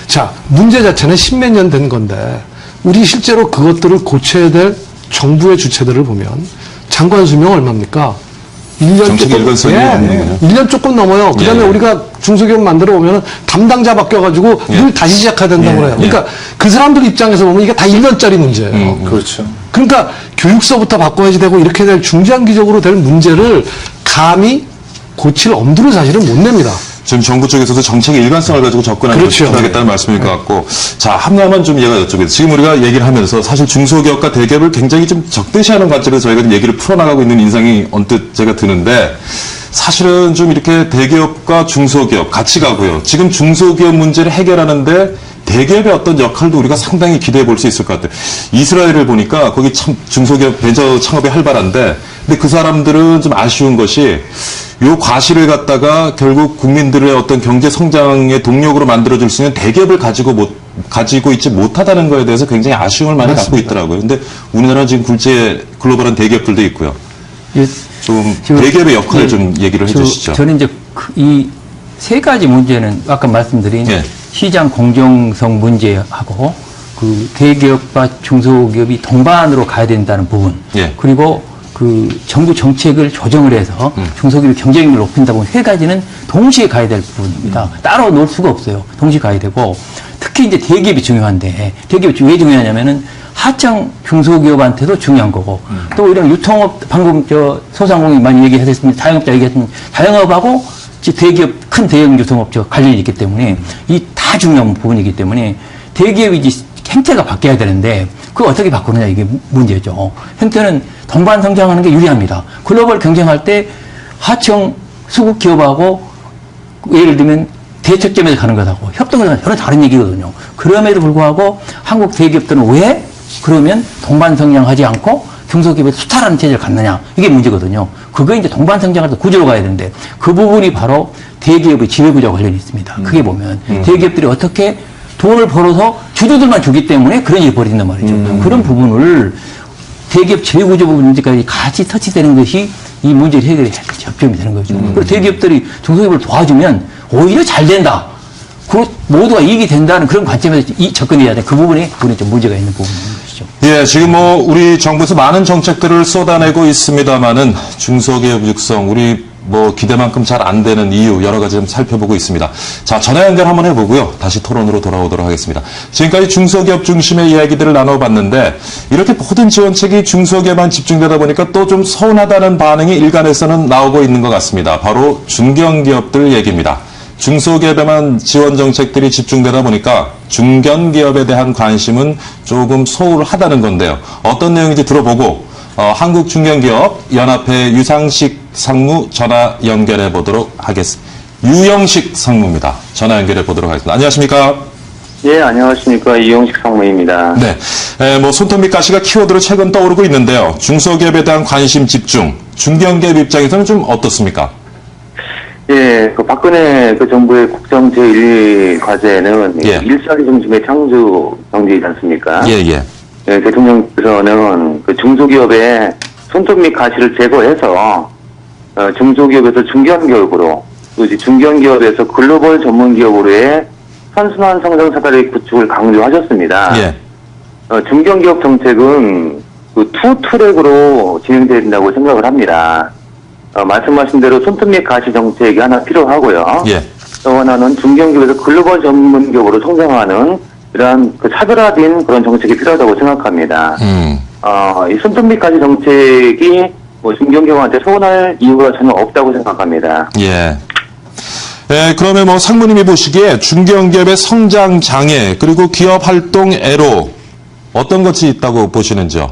자, 문제 자체는 십몇 년 된 건데, 우리 실제로 그것들을 고쳐야 될 정부의 주체들을 보면, 장관 수명 얼마입니까? 1년 정책 조금, 일관성이 없는군요. 1년 조금 넘어요. 그 다음에 예. 우리가 중소기업 만들어 보면 담당자 바뀌어가지고 예. 늘 다시 시작해야 된다고 그래요. 그러니까 그 사람들 입장에서 보면 이게 다 1년짜리 문제예요. 그렇죠. 그러니까 교육서부터 바꿔야지 되고 이렇게 될 중장기적으로 될 문제를 감히 고칠 엄두를 사실은 못 냅니다. 지금 정부 쪽에서도 정책의 일관성을 가지고 접근하는 것이 그렇죠. 필요하겠다는 말씀인 것 같고, 자, 하나만 좀 얘가 여쭤보겠습니다. 지금 우리가 얘기를 하면서 사실 중소기업과 대기업을 굉장히 좀 적대시하는 관점에서 저희가 좀 얘기를 풀어나가고 있는 인상이 언뜻 제가 드는데, 사실은 좀 이렇게 대기업과 중소기업 같이 가고요. 지금 중소기업 문제를 해결하는데 대기업의 어떤 역할도 우리가 상당히 기대해 볼 수 있을 것 같아요. 이스라엘을 보니까 거기 참 중소기업 벤처 창업이 활발한데, 근데 그 사람들은 좀 아쉬운 것이 요 과실을 갖다가 결국 국민들의 어떤 경제 성장의 동력으로 만들어줄 수 있는 대기업을 가지고 있지 못하다는 거에 대해서 굉장히 아쉬움을 많이 갖고 있더라고요. 근데 우리나라는 지금 굴지의 글로벌한 대기업들도 있고요. 예, 좀 지금- 대기업의 역할을 예, 좀 얘기를 해주시죠. 저는 이제 이 세 가지 문제는 아까 말씀드린 예. 시장 공정성 문제하고 그 대기업과 중소기업이 동반으로 가야 된다는 부분. 예. 그리고 그 정부 정책을 조정을 해서 중소기업 경쟁력을 높인다 보면 세 가지는 동시에 가야 될 부분입니다. 따로 놓을 수가 없어요. 동시에 가야 되고 특히 이제 대기업이 중요한데 대기업이 왜 중요하냐면은 하청 중소기업한테도 중요한 거고 또 이런 유통업 방금 저 소상공인 많이 얘기하셨습니다. 자영업자 얘기했습니다. 자영업하고 대기업 큰 대형 유통업체가 관련이 있기 때문에 이 다 중요한 부분이기 때문에 대기업이 이제 행태가 바뀌어야 되는데 그걸 어떻게 바꾸느냐 이게 문제죠. 행태는 동반 성장하는 게 유리합니다. 글로벌 경쟁할 때 하청 수국 기업하고 예를 들면 대척점에서 가는 것하고 협동을 하는 전혀 다른 얘기거든요. 그럼에도 불구하고 한국 대기업들은 왜 그러면 동반 성장하지 않고 중소기업에 수탈하는 체제를 갖느냐 이게 문제거든요. 그거 이제 동반 성장할 때 구조로 가야 되는데 그 부분이 바로 대기업의 지배구조와 관련이 있습니다. 크게 보면 대기업들이 어떻게 돈을 벌어서 주주들만 주기 때문에 그런 일이 벌어진단 말이죠. 그런 부분을 대기업 지배구조 문제까지 같이 터치되는 것이 이 문제를 해결해야 될 접점이 되는 거죠. 그리고 대기업들이 중소기업을 도와주면 오히려 잘 된다. 그리고 모두가 이익이 된다는 그런 관점에서 접근해야 돼. 그 부분이 좀 문제가 있는 부분인 것이죠. 예, 지금 뭐 우리 정부에서 많은 정책들을 쏟아내고 있습니다만은 중소기업 육성 우리 뭐 기대만큼 잘 안 되는 이유 여러 가지 좀 살펴보고 있습니다. 자, 전화 연결 한번 해보고요. 다시 토론으로 돌아오도록 하겠습니다. 지금까지 중소기업 중심의 이야기들을 나눠봤는데 이렇게 모든 지원책이 중소기업만 집중되다 보니까 또 좀 서운하다는 반응이 일간에서는 나오고 있는 것 같습니다. 바로 중견기업들 얘기입니다. 중소기업에만 지원 정책들이 집중되다 보니까 중견기업에 대한 관심은 조금 소홀하다는 건데요. 어떤 내용인지 들어보고 한국중견기업 연합회 유상식 상무 전화 연결해 보도록 하겠습니다. 유영식 상무입니다. 전화 연결해 보도록 하겠습니다. 안녕하십니까? 예, 안녕하십니까. 이용식 상무입니다. 네. 뭐 손톱 가시가 키워드로 최근 떠오르고 있는데요. 중소기업에 대한 관심 집중, 중견기업 입장에서는 좀 어떻습니까? 예, 그 박근혜 그 정부의 국정 제1 과제는 예. 일자리 중심의 창조 경제이지 않습니까? 예. 예, 대통령께서는 그 중소기업의 손톱 및 가시를 제거해서 중소기업에서 중견기업으로 또 이제 중견기업에서 글로벌 전문기업으로의 선순환 성장 사다리 구축을 강조하셨습니다. 예. 중견기업 정책은 그 투 트랙으로 진행돼야 된다고 생각을 합니다. 말씀하신 대로 손톱 및 가시 정책이 하나 필요하고요. 예. 또 하나는 중견기업에서 글로벌 전문기업으로 성장하는 이러한 그 차별화된 그런 정책이 필요하다고 생각합니다. 이 손톱 및 가시 정책이 뭐 중견기업한테 서운할 이유가 전혀 없다고 생각합니다. 예. 그러면 뭐 상무님이 보시기에 중견기업의 성장 장애 그리고 기업 활동 애로 어떤 것이 있다고 보시는지요?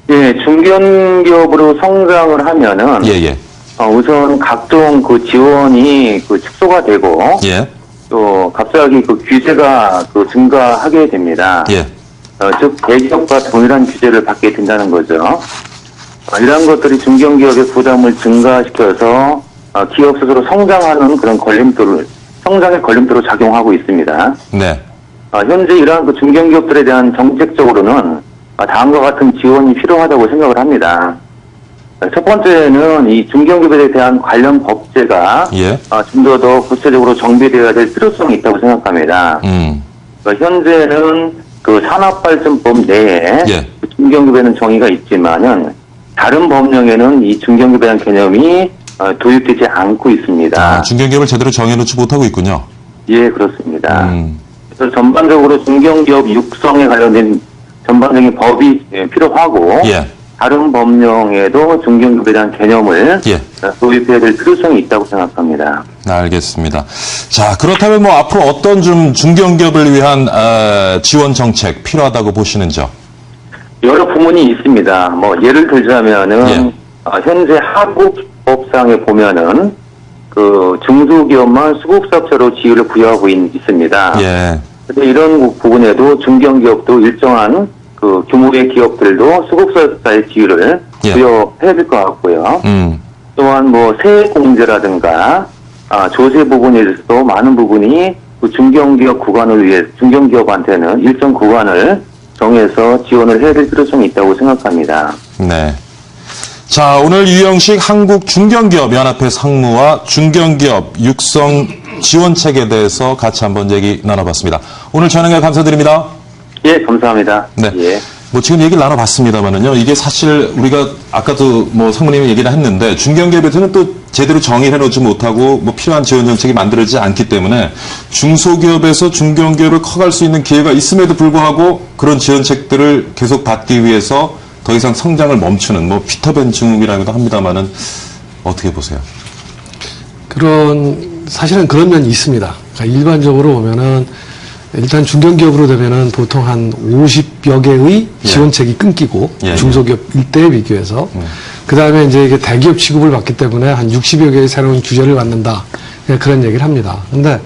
예, 중견기업으로 성장을 하면은 예. 우선 각종 그 지원이 그 축소가 되고 예. 또 갑자기 그 규제가 그 증가하게 됩니다. 예. 즉 대기업과 동일한 규제를 받게 된다는 거죠. 이러한 것들이 중견기업의 부담을 증가시켜서 기업 스스로 성장하는 그런 성장의 걸림돌로 작용하고 있습니다. 네. 현재 이러한 그 중견기업들에 대한 정책적으로는 다음과 같은 지원이 필요하다고 생각을 합니다. 첫 번째는 이 중견기업에 대한 관련 법제가 예. 좀 더 구체적으로 정비되어야 될 필요성이 있다고 생각합니다. 현재는 그 산업발전법 내에 예. 중견기업에는 정의가 있지만은 다른 법령에는 이 중견기업에 대한 개념이 도입되지 않고 있습니다. 중견기업을 제대로 정해놓지 못하고 있군요. 예, 그렇습니다. 그래서 전반적으로 중견기업 육성에 관련된 전반적인 법이 필요하고 예. 다른 법령에도 중견기업에 대한 개념을 예. 도입해야 될 필요성이 있다고 생각합니다. 알겠습니다. 자, 그렇다면 뭐 앞으로 어떤 좀 중견기업을 위한 지원 정책 필요하다고 보시는지요? 여러 부문이 있습니다. 뭐 예를 들자면은 예. 현재 하국법상에 보면은 그 중소기업만 수급사업자로 지위를 부여하고 있습니다. 예. 근데 이런 부분에도 중견기업도 일정한 그 규모의 기업들도 수급사업자의 지위를 예. 부여해야 될 것 같고요. 음. 또한 뭐 세액공제라든가 조세 부분에 있어서도 많은 부분이 그 중견기업 구간을 위해 중견기업한테는 일정 구간을 정해서 지원을 해야 될 필요성이 있다고 생각합니다. 네. 자, 오늘 유영식 한국중견기업연합회 상무와 중견기업 육성 지원책에 대해서 같이 한번 얘기 나눠봤습니다. 오늘 전화에 감사드립니다. 예, 감사합니다. 네. 예. 뭐 지금 얘기를 나눠봤습니다만은요, 이게 사실 우리가 아까도 뭐 상무님이 얘기를 했는데 중견기업에서는 또 제대로 정의를 해놓지 못하고 뭐 필요한 지원 정책이 만들어지지 않기 때문에 중소기업에서 중견기업을 커갈 수 있는 기회가 있음에도 불구하고 그런 지원책들을 계속 받기 위해서 더 이상 성장을 멈추는 뭐 피터벤 증후이라고도 합니다만은 어떻게 보세요? 사실은 그런 면이 있습니다. 그러니까 일반적으로 보면은 일단 중견기업으로 되면은 보통 한 50여 개의 지원책이 끊기고 예, 중소기업 일대에 비교해서 그 다음에 이제 이게 대기업 취급을 받기 때문에 한 60여 개의 새로운 규제를 받는다. 그런 얘기를 합니다. 근데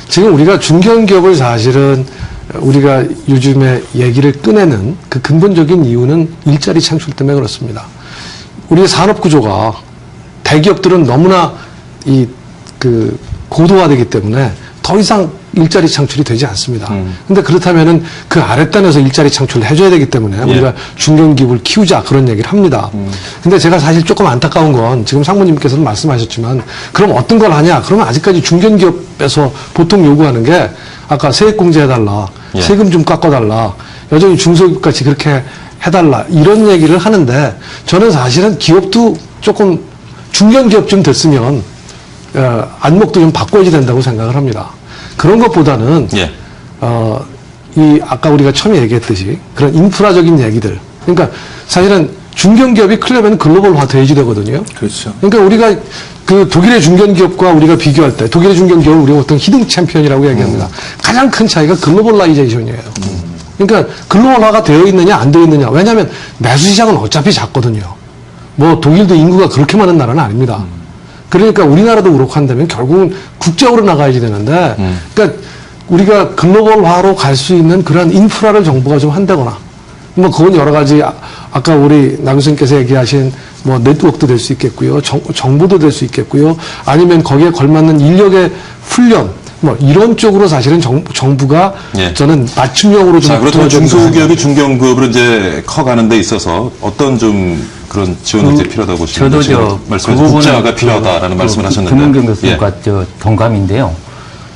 지금 우리가 중견기업을 사실은 우리가 요즘에 얘기를 꺼내는 그 근본적인 이유는 일자리 창출 때문에 그렇습니다. 우리의 산업 구조가 대기업들은 너무나 고도화되기 때문에 더 이상 일자리 창출이 되지 않습니다. 근데 그렇다면은 그 아랫단에서 일자리 창출을 해줘야 되기 때문에 우리가 중견기업을 키우자 그런 얘기를 합니다. 근데 제가 사실 조금 안타까운 건 지금 상무님께서도 말씀하셨지만 그럼 어떤 걸 하냐? 그러면 아직까지 중견기업에서 보통 요구하는 게 아까 세액공제 해달라, 예. 세금 좀 깎아달라, 여전히 중소기업같이 그렇게 해달라 이런 얘기를 하는데 저는 사실은 기업도 조금 중견기업쯤 됐으면 안목도 좀 바꿔야지 된다고 생각을 합니다. 그런 것보다는 예. 아까 우리가 처음에 얘기했듯이 그런 인프라적인 얘기들. 그러니까 사실은 중견기업이 크려면 글로벌화 돼야지 되거든요. 그렇죠. 그러니까 우리가 그 독일의 중견기업과 우리가 비교할 때 독일의 중견기업을 우리가 어떤 히든 챔피언이라고 얘기합니다. 가장 큰 차이가 글로벌라이제이션이에요. 그러니까 글로벌화가 되어 있느냐 안 되어 있느냐. 왜냐하면 매수 시장은 어차피 작거든요. 뭐 독일도 인구가 그렇게 많은 나라는 아닙니다. 그러니까 우리나라도 그렇고 한다면 결국은 국제적으로 나가야지 되는데 그러니까 우리가 글로벌화로 갈 수 있는 그런 인프라를 정부가 좀 한다거나 뭐 그건 여러 가지 아까 우리 남 교수님께서 얘기하신 뭐 네트워크도 될 수 있겠고요. 정보도 될 수 있겠고요. 아니면 거기에 걸맞는 인력의 훈련 뭐 이런 쪽으로 사실은 정부가 예. 저는 맞춤형으로 좀 자, 그렇다면 도와줘야 중소기업이 중견기업으로 이제 커가는 데 있어서 어떤 좀 그런 지원 정책이 필요하다고 보시는지 저도 말씀하신 국제화가 필요하다라는 말씀을 하셨는데 금은경 교수님과 동감인데요.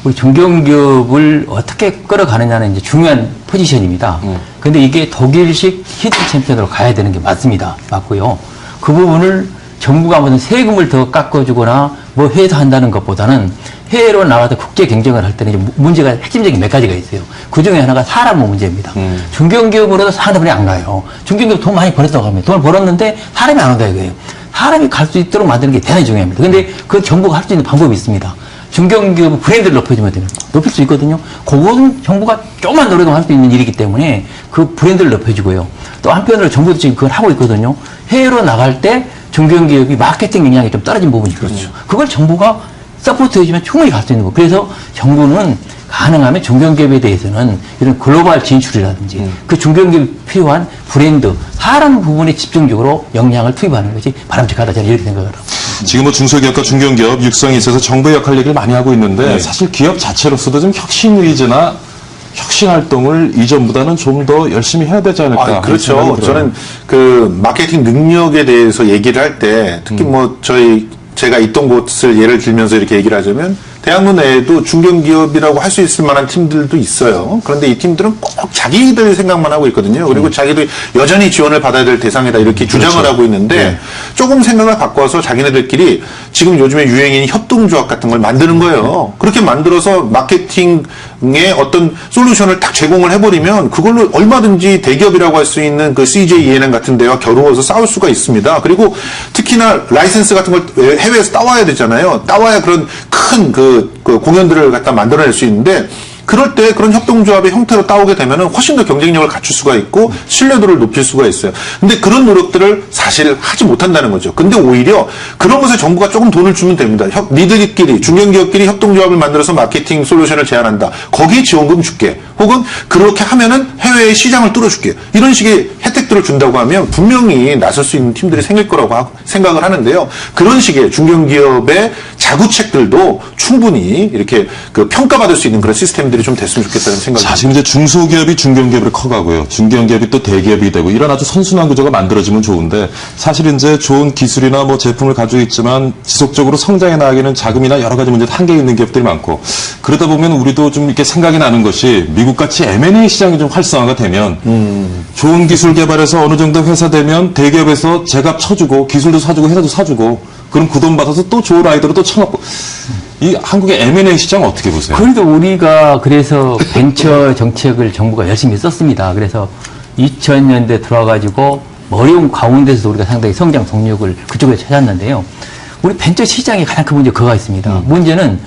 우리 중견기업을 어떻게 끌어가느냐는 이제 중요한 포지션입니다. 그런데 이게 독일식 히든 챔피언으로 가야 되는 게 맞습니다. 맞고요. 그 부분을 정부가 무슨 세금을 더 깎아주거나 뭐 해서 한다는 것보다는 해외로 나가서 국제 경쟁을 할 때는 이제 문제가 핵심적인 몇 가지가 있어요. 그 중에 하나가 사람 문제입니다. 중견기업으로도 사람이 안 가요. 중견기업 돈 많이 벌었다고 합니다. 돈을 벌었는데 사람이 안 온다 이거예요. 사람이 갈 수 있도록 만드는 게 대단히 중요합니다. 근데 그 정부가 할 수 있는 방법이 있습니다. 중견기업 브랜드를 높여주면 됩니다. 높일 수 있거든요. 그거는 정부가 조금만 노력하면 할 수 있는 일이기 때문에 그 브랜드를 높여주고요. 또 한편으로 정부도 지금 그걸 하고 있거든요. 해외로 나갈 때 중견기업이 마케팅 역량이 좀 떨어진 부분이 있거든요. 그걸 정부가 서포트 해주면 충분히 갈 수 있는 거. 그래서 정부는 가능하면 중견기업에 대해서는 이런 글로벌 진출이라든지 그 중견기업이 필요한 브랜드, 사람 부분에 집중적으로 역량을 투입하는 것이 바람직하다. 저는 이렇게 생각을 합니다. 지금 뭐 중소기업과 중견기업 육성에 있어서 정부의 역할 얘기를 많이 하고 있는데 사실 기업 자체로서도 좀 혁신 의지나 혁신 활동을 이전보다는 좀 더 열심히 해야 되지 않을까. 그렇죠. 저는 그 마케팅 능력에 대해서 얘기를 할 때 특히 뭐 제가 있던 곳을 예를 들면서 이렇게 얘기를 하자면 대학로 내에도 중견기업이라고 할 수 있을 만한 팀들도 있어요. 그런데 이 팀들은 꼭 자기들 생각만 하고 있거든요. 그리고 자기들 여전히 지원을 받아야 될 대상이다 이렇게 주장을 하고 있는데 조금 생각을 바꿔서 자기네들끼리 지금 요즘에 유행인 협동조합 같은 걸 만드는 거예요. 그렇게 만들어서 마케팅에 어떤 솔루션을 딱 제공을 해버리면 그걸로 얼마든지 대기업이라고 할 수 있는 그 CJ ENM 같은 데와 겨루어서 싸울 수가 있습니다. 그리고 특히나 라이센스 같은 걸 해외에서 따와야 되잖아요. 따와야 그런 큰 그 공연들을 갖다 만들어낼 수 있는데 그럴 때 그런 협동조합의 형태로 따오게 되면 훨씬 더 경쟁력을 갖출 수가 있고 신뢰도를 높일 수가 있어요. 근데 그런 노력들을 사실 하지 못한다는 거죠. 근데 오히려 그런 것에 정부가 조금 돈을 주면 됩니다. 니들끼리 중견기업끼리 협동조합을 만들어서 마케팅 솔루션을 제안한다. 거기에 지원금 줄게. 혹은 그렇게 하면은 해외의 시장을 뚫어줄게. 이런 식의 혜택들을 준다고 하면 분명히 나설 수 있는 팀들이 생길 거라고 생각을 하는데요. 그런 식의 중견기업의 자구책들도 충분히 이렇게 그 평가받을 수 있는 그런 시스템들이 좀 됐으면 좋겠다는 생각이 듭니다. 지금 이제 중소기업이 중견기업으로 커가고요. 중견기업이 또 대기업이 되고 이런 아주 선순환 구조가 만들어지면 좋은데 사실 이제 좋은 기술이나 뭐 제품을 가지고 있지만 지속적으로 성장해 나가기는 자금이나 여러 가지 문제 한계 있는 기업들이 많고 그러다 보면 우리도 좀 이렇게 생각이 나는 것이 미국같이 M&A 시장이 좀 활성화가 되면 좋은 기술 개발해서 어느 정도 회사 되면 대기업에서 제값 쳐주고 기술도 사주고 회사도 사주고 그럼 그 돈 받아서 또 좋은 아이디어로 또 쳐먹고 이 한국의 M&A 시장 어떻게 보세요? 그래도 우리가 그래서 벤처 정책을 정부가 열심히 썼습니다. 그래서 2000년대 들어와가지고 어려운 가운데서도 우리가 상당히 성장 동력을 그쪽에 찾았는데요. 우리 벤처 시장에 가장 큰 문제 그거가 있습니다. 문제는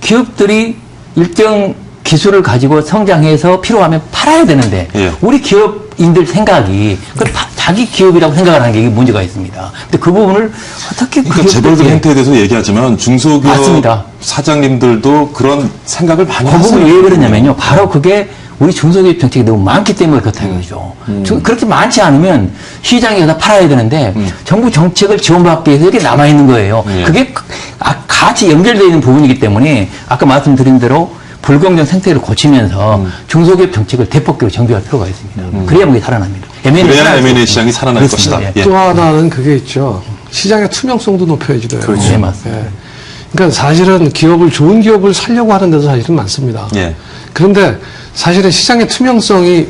기업들이 일정 기술을 가지고 성장해서 필요하면 팔아야 되는데 예. 우리 기업인들 생각이 자기 기업이라고 생각을 하는 게 이게 문제가 있습니다. 근데 그 부분을 어떻게 그러니까 재벌들 행태에 대해서 얘기하지만 중소기업 맞습니다. 사장님들도 그런 생각을 많이 그 부분이 하세요. 왜 그러냐면요. 바로 그게 우리 중소기업 정책이 너무 많기 때문에 그렇다는 거죠. 그렇게 많지 않으면 시장에 다 팔아야 되는데 정부 정책을 지원받기 위해서 이렇게 남아있는 거예요. 예. 그게 같이 연결되어 있는 부분이기 때문에 아까 말씀드린 대로 불공정 생태를 고치면서 중소기업 정책을 대폭적으로 정비할 필요가 있습니다. 그래야 그게 살아납니다. 그래야 M&A 시장이 살아날 그렇습니다. 것이다. 예. 예. 또 하나는 그게 있죠. 시장의 투명성도 높여야지 돼요. 그렇죠. 네, 맞습니다. 예. 그러니까 사실은 좋은 기업을 살려고 하는 데도 사실은 많습니다. 예. 그런데 사실은 시장의 투명성이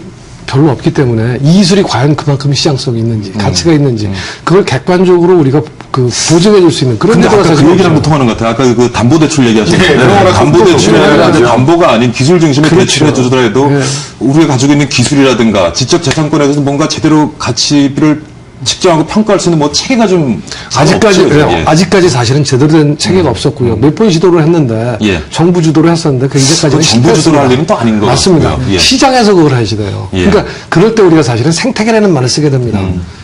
별로 없기 때문에 이 기술이 과연 그만큼 시장성이 있는지, 가치가 있는지, 그걸 객관적으로 우리가 그 보증해 줄 수 있는 그런 근데 데가 아까 그 사실 얘기랑 없죠. 통하는 것 같아요. 아까 그 담보대출 얘기하셨는데 그런 거랑 담보대출이라는 그렇죠. 담보가 아닌 기술 중심의 그렇죠. 대출해 주더라도 네. 우리가 가지고 있는 기술이라든가 지적 재산권에 대해서 뭔가 제대로 가치를 측정하고 평가할 수 있는 뭐 체계가 좀 아직까지 없죠, 그래요. 예. 아직까지 사실은 제대로 된 체계가 없었고요. 몇 번 시도를 했는데 예. 정부 주도로 했었는데 그 이제까지는 정부 주도로 실패했습니다. 할 일은 또 아닌 것 맞습니다. 같고요. 예. 시장에서 그걸 해야지 돼요. 예. 그러니까 그럴 때 우리가 사실은 생태계라는 말을 쓰게 됩니다.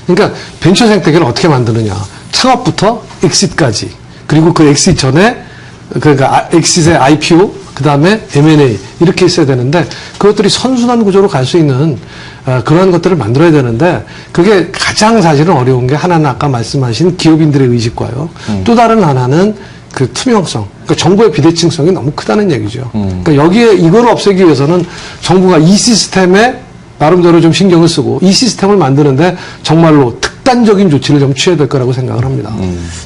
그러니까 벤처 생태계를 어떻게 만드느냐? 창업부터 엑싯까지 그리고 그 엑싯 전에 그러니까 엑싯의 IPO 그다음에 M&A 이렇게 있어야 되는데 그것들이 선순환 구조로 갈 수 있는 그러한 것들을 만들어야 되는데 그게 가장 사실은 어려운 게 하나는 아까 말씀하신 기업인들의 의식과요. 또 다른 하나는 그 투명성. 그러니까 정부의 비대칭성이 너무 크다는 얘기죠. 그러니까 여기에 이걸 없애기 위해서는 정부가 이 시스템에 나름대로 좀 신경을 쓰고 이 시스템을 만드는데 정말로 특단적인 조치를 좀 취해야 될 거라고 생각을 합니다.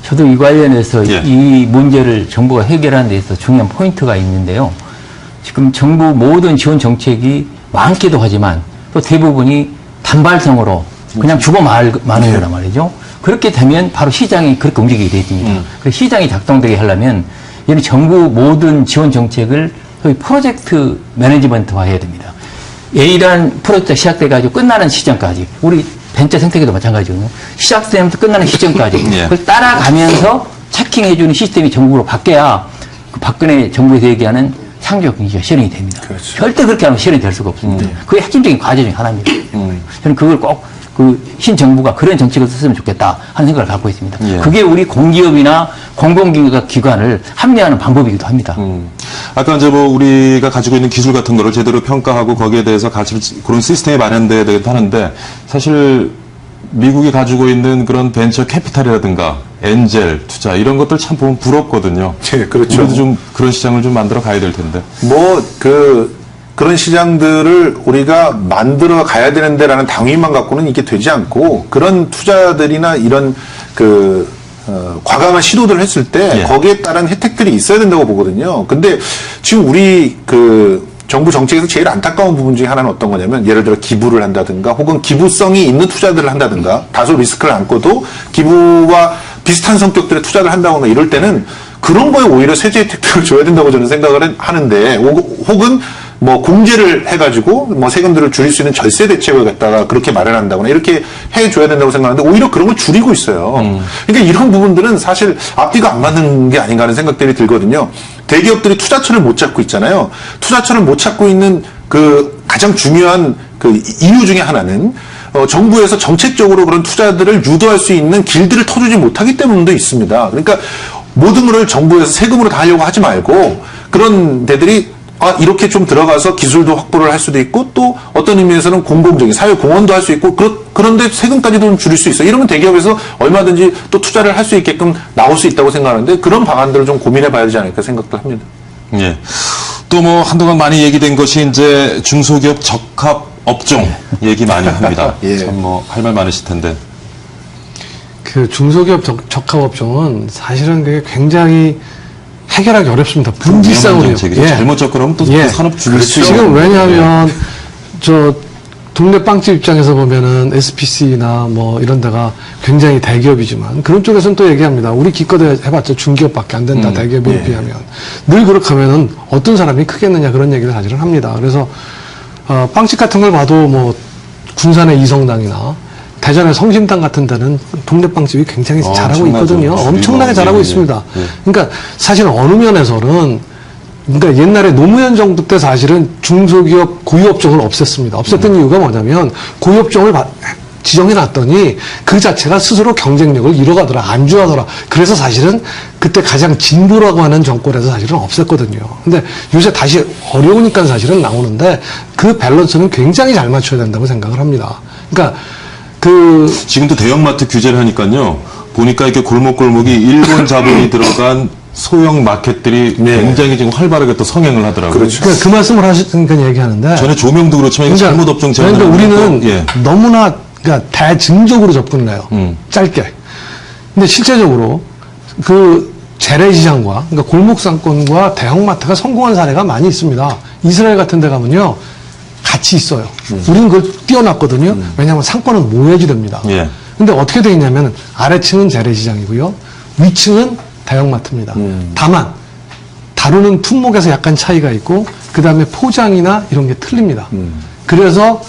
저도 이 관련해서 예. 이 문제를 정부가 해결하는 데 있어서 중요한 포인트가 있는데요. 지금 정부 모든 지원 정책이 많기도 하지만 또 대부분이 단발성으로 그냥 주고 마는 거란 말이죠. 그렇게 되면 바로 시장이 그렇게 움직이게 됩니다. 그래서 시장이 작동되게 하려면 이는 정부 모든 지원 정책을 소위 프로젝트 매니지먼트화 해야 됩니다. A라는 프로젝트가 시작돼가지고 끝나는 시점까지 우리 벤처 생태계도 마찬가지거든요. 시작되면서 끝나는 시점까지 예. 그걸 따라가면서 체킹해주는 시스템이 정부로 바뀌어야 그 박근혜 정부에서 얘기하는 창조적 경제가 실현이 됩니다. 그렇죠. 절대 그렇게 하면 실현이 될 수가 없습니다. 그게 핵심적인 과제 중에 하나입니다. 저는 그걸 꼭 그 신정부가 그런 정책을 썼으면 좋겠다 하는 생각을 갖고 있습니다. 예. 그게 우리 공기업이나 공공기관을 합리화하는 방법이기도 합니다. 아까 이제 뭐 우리가 가지고 있는 기술 같은 거를 제대로 평가하고 거기에 대해서 가치를 그런 시스템이 마련돼야 되기도 하는데 사실 미국이 가지고 있는 그런 벤처 캐피탈이라든가 엔젤 투자 이런 것들 참 보면 부럽거든요. 예, 그렇죠. 우리도 좀 그런 시장을 좀 만들어 가야 될 텐데. 그런 시장들을 우리가 만들어 가야 되는데라는 당위만 갖고는 이게 되지 않고 그런 투자들이나 이런 과감한 시도들을 했을 때 예. 거기에 따른 혜택들이 있어야 된다고 보거든요. 근데 지금 우리 정부 정책에서 제일 안타까운 부분 중에 하나는 어떤 거냐면 예를 들어 기부를 한다든가 혹은 기부성이 있는 투자들을 한다든가 다소 리스크를 안고도 기부와 비슷한 성격들의 투자를 한다거나 이럴 때는 그런 거에 오히려 세제 혜택들을 줘야 된다고 저는 생각을 하는데 혹은 뭐 공제를 해가지고 뭐 세금들을 줄일 수 있는 절세 대책을 갖다가 그렇게 마련한다거나 이렇게 해줘야 된다고 생각하는데 오히려 그런 걸 줄이고 있어요. 그러니까 이런 부분들은 사실 앞뒤가 안 맞는 게 아닌가 하는 생각들이 들거든요. 대기업들이 투자처를 못 찾고 있잖아요. 투자처를 못 찾고 있는 그 가장 중요한 그 이유 중에 하나는 정부에서 정책적으로 그런 투자들을 유도할 수 있는 길들을 터주지 못하기 때문도 있습니다. 그러니까 모든 것을 정부에서 세금으로 다 하려고 하지 말고 그런 데들이 이렇게 좀 들어가서 기술도 확보를 할 수도 있고 또 어떤 의미에서는 공공적인 사회 공헌도 할 수 있고 그런데 세금까지도 좀 줄일 수 있어. 이러면 대기업에서 얼마든지 또 투자를 할 수 있게끔 나올 수 있다고 생각하는데 그런 방안들을 좀 고민해 봐야 되지 않을까 생각도 합니다. 예. 또 뭐 한동안 많이 얘기된 것이 이제 중소기업 적합 업종 얘기 많이 합니다. 예. 참 뭐 할 말 많으실 텐데. 그 중소기업 적합업종은 사실은 그게 굉장히 해결하기 어렵습니다. 분기성으로요. 정책이죠. 잘못 접근하면 또 예. 그 산업 죽일 수 있어요. 지금 왜냐하면 저 동네 빵집 입장에서 보면은 SPC나 뭐 이런 데가 굉장히 대기업이지만 그런 쪽에서는 또 얘기합니다. 우리 기껏 해봤자 중기업밖에 안 된다. 대기업에 비하면. 늘 그렇게 하면은 어떤 사람이 크겠느냐 그런 얘기를 사실은 합니다. 그래서 빵집 같은 걸 봐도 뭐 군산의 이성당이나 대전의 성심당 같은 데는 동네 빵집이 굉장히 잘하고 있거든요. 엄청나게 잘하고 있습니다. 그러니까 사실 어느 면에서는 그러니까 옛날에 노무현 정부 때 사실은 중소기업 고유업종을 없앴습니다. 없앴던 이유가 뭐냐면 고유업종을 지정해놨더니 그 자체가 스스로 경쟁력을 잃어가더라, 안주하더라. 그래서 사실은 그때 가장 진보라고 하는 정권에서 사실은 없앴거든요. 근데 요새 다시 어려우니까 사실은 나오는데 그 밸런스는 굉장히 잘 맞춰야 된다고 생각을 합니다. 그러니까 지금도 대형마트 규제를 하니까요. 보니까 이렇게 골목골목이 일본 자본이 들어간 소형 마켓들이 굉장히 지금 활발하게 또 성행을 하더라고요. 그렇죠. 그러니까 그 말씀을 하시니까 얘기하는데. 전에 조명도 그렇지만 이거 잘못 업종 제한. 그러니까 우리는 너무나 그러니까 대증적으로 접근을 해요. 짧게. 근데 실제적으로 그 재래시장과 그러니까 골목상권과 대형마트가 성공한 사례가 많이 있습니다. 이스라엘 같은 데 가면요. 같이 있어요. 우리는 그걸 띄워놨거든요. 왜냐하면 상권은 모여지됩니다. 예. 근데 어떻게 되어 있냐면 아래층은 재래시장이고요. 위층은 대형마트입니다. 다만 다루는 품목에서 약간 차이가 있고 그 다음에 포장이나 이런 게 틀립니다. 그래서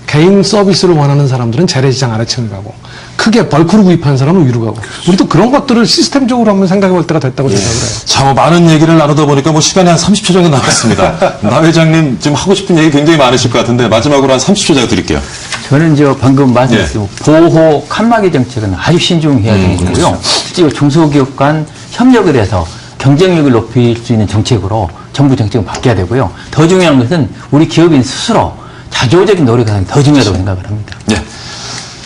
개인 서비스를 원하는 사람들은 재래시장 아래층을 가고 크게 벌크로 구입하는 사람은 위로 가고 우리도 그런 것들을 시스템적으로 한번 생각해 볼 때가 됐다고 생각을 해요. 자, 뭐 많은 얘기를 나누다 보니까 뭐 시간이 한 30초 정도 남았습니다. 나 회장님 지금 하고 싶은 얘기 굉장히 많으실 것 같은데 마지막으로 한 30초 제가 드릴게요. 저는 방금 말씀드린 보호 칸막이 정책은 아주 신중해야 되는 거고요. 실제 중소기업 간 협력을 해서 경쟁력을 높일 수 있는 정책으로 정부 정책은 바뀌어야 되고요. 더 중요한 것은 우리 기업인 스스로 자조적인 노력이 더 중요하다고 생각을 합니다. 예.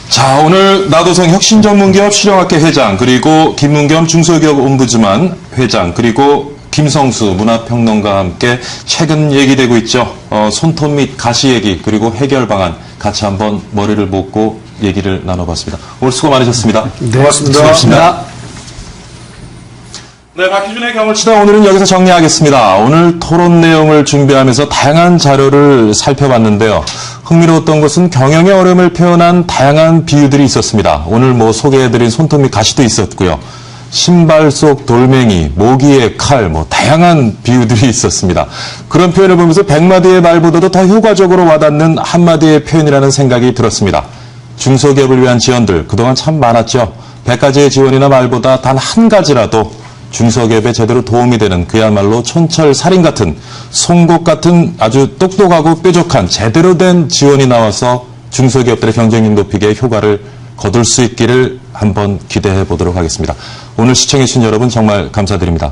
자, 오늘 나도성 혁신전문기업 실용학회 회장, 그리고 김문겸 중소기업 옴부즈만 회장, 그리고 김성수 문화평론가와 함께 최근 얘기되고 있죠. 손톱 및 가시 얘기, 그리고 해결 방안 같이 한번 머리를 묶고 얘기를 나눠봤습니다. 오늘 수고 많으셨습니다. 네, 고맙습니다. 수고하셨습니다. 네, 박희준의 경을치다 오늘은 여기서 정리하겠습니다. 오늘 토론 내용을 준비하면서 다양한 자료를 살펴봤는데요. 흥미로웠던 것은 경영의 어려움을 표현한 다양한 비유들이 있었습니다. 오늘 뭐 소개해드린 손톱 및 가시도 있었고요. 신발 속 돌멩이, 모기의 칼, 뭐 다양한 비유들이 있었습니다. 그런 표현을 보면서 100마디의 말보다도 더 효과적으로 와닿는 한마디의 표현이라는 생각이 들었습니다. 중소기업을 위한 지원들 그동안 참 많았죠. 100가지의 지원이나 말보다 단 한 가지라도 중소기업에 제대로 도움이 되는 그야말로 촌철살인 같은 송곳 같은 아주 똑똑하고 뾰족한 제대로 된 지원이 나와서 중소기업들의 경쟁력 높이기에 효과를 거둘 수 있기를 한번 기대해 보도록 하겠습니다. 오늘 시청해 주신 여러분 정말 감사드립니다.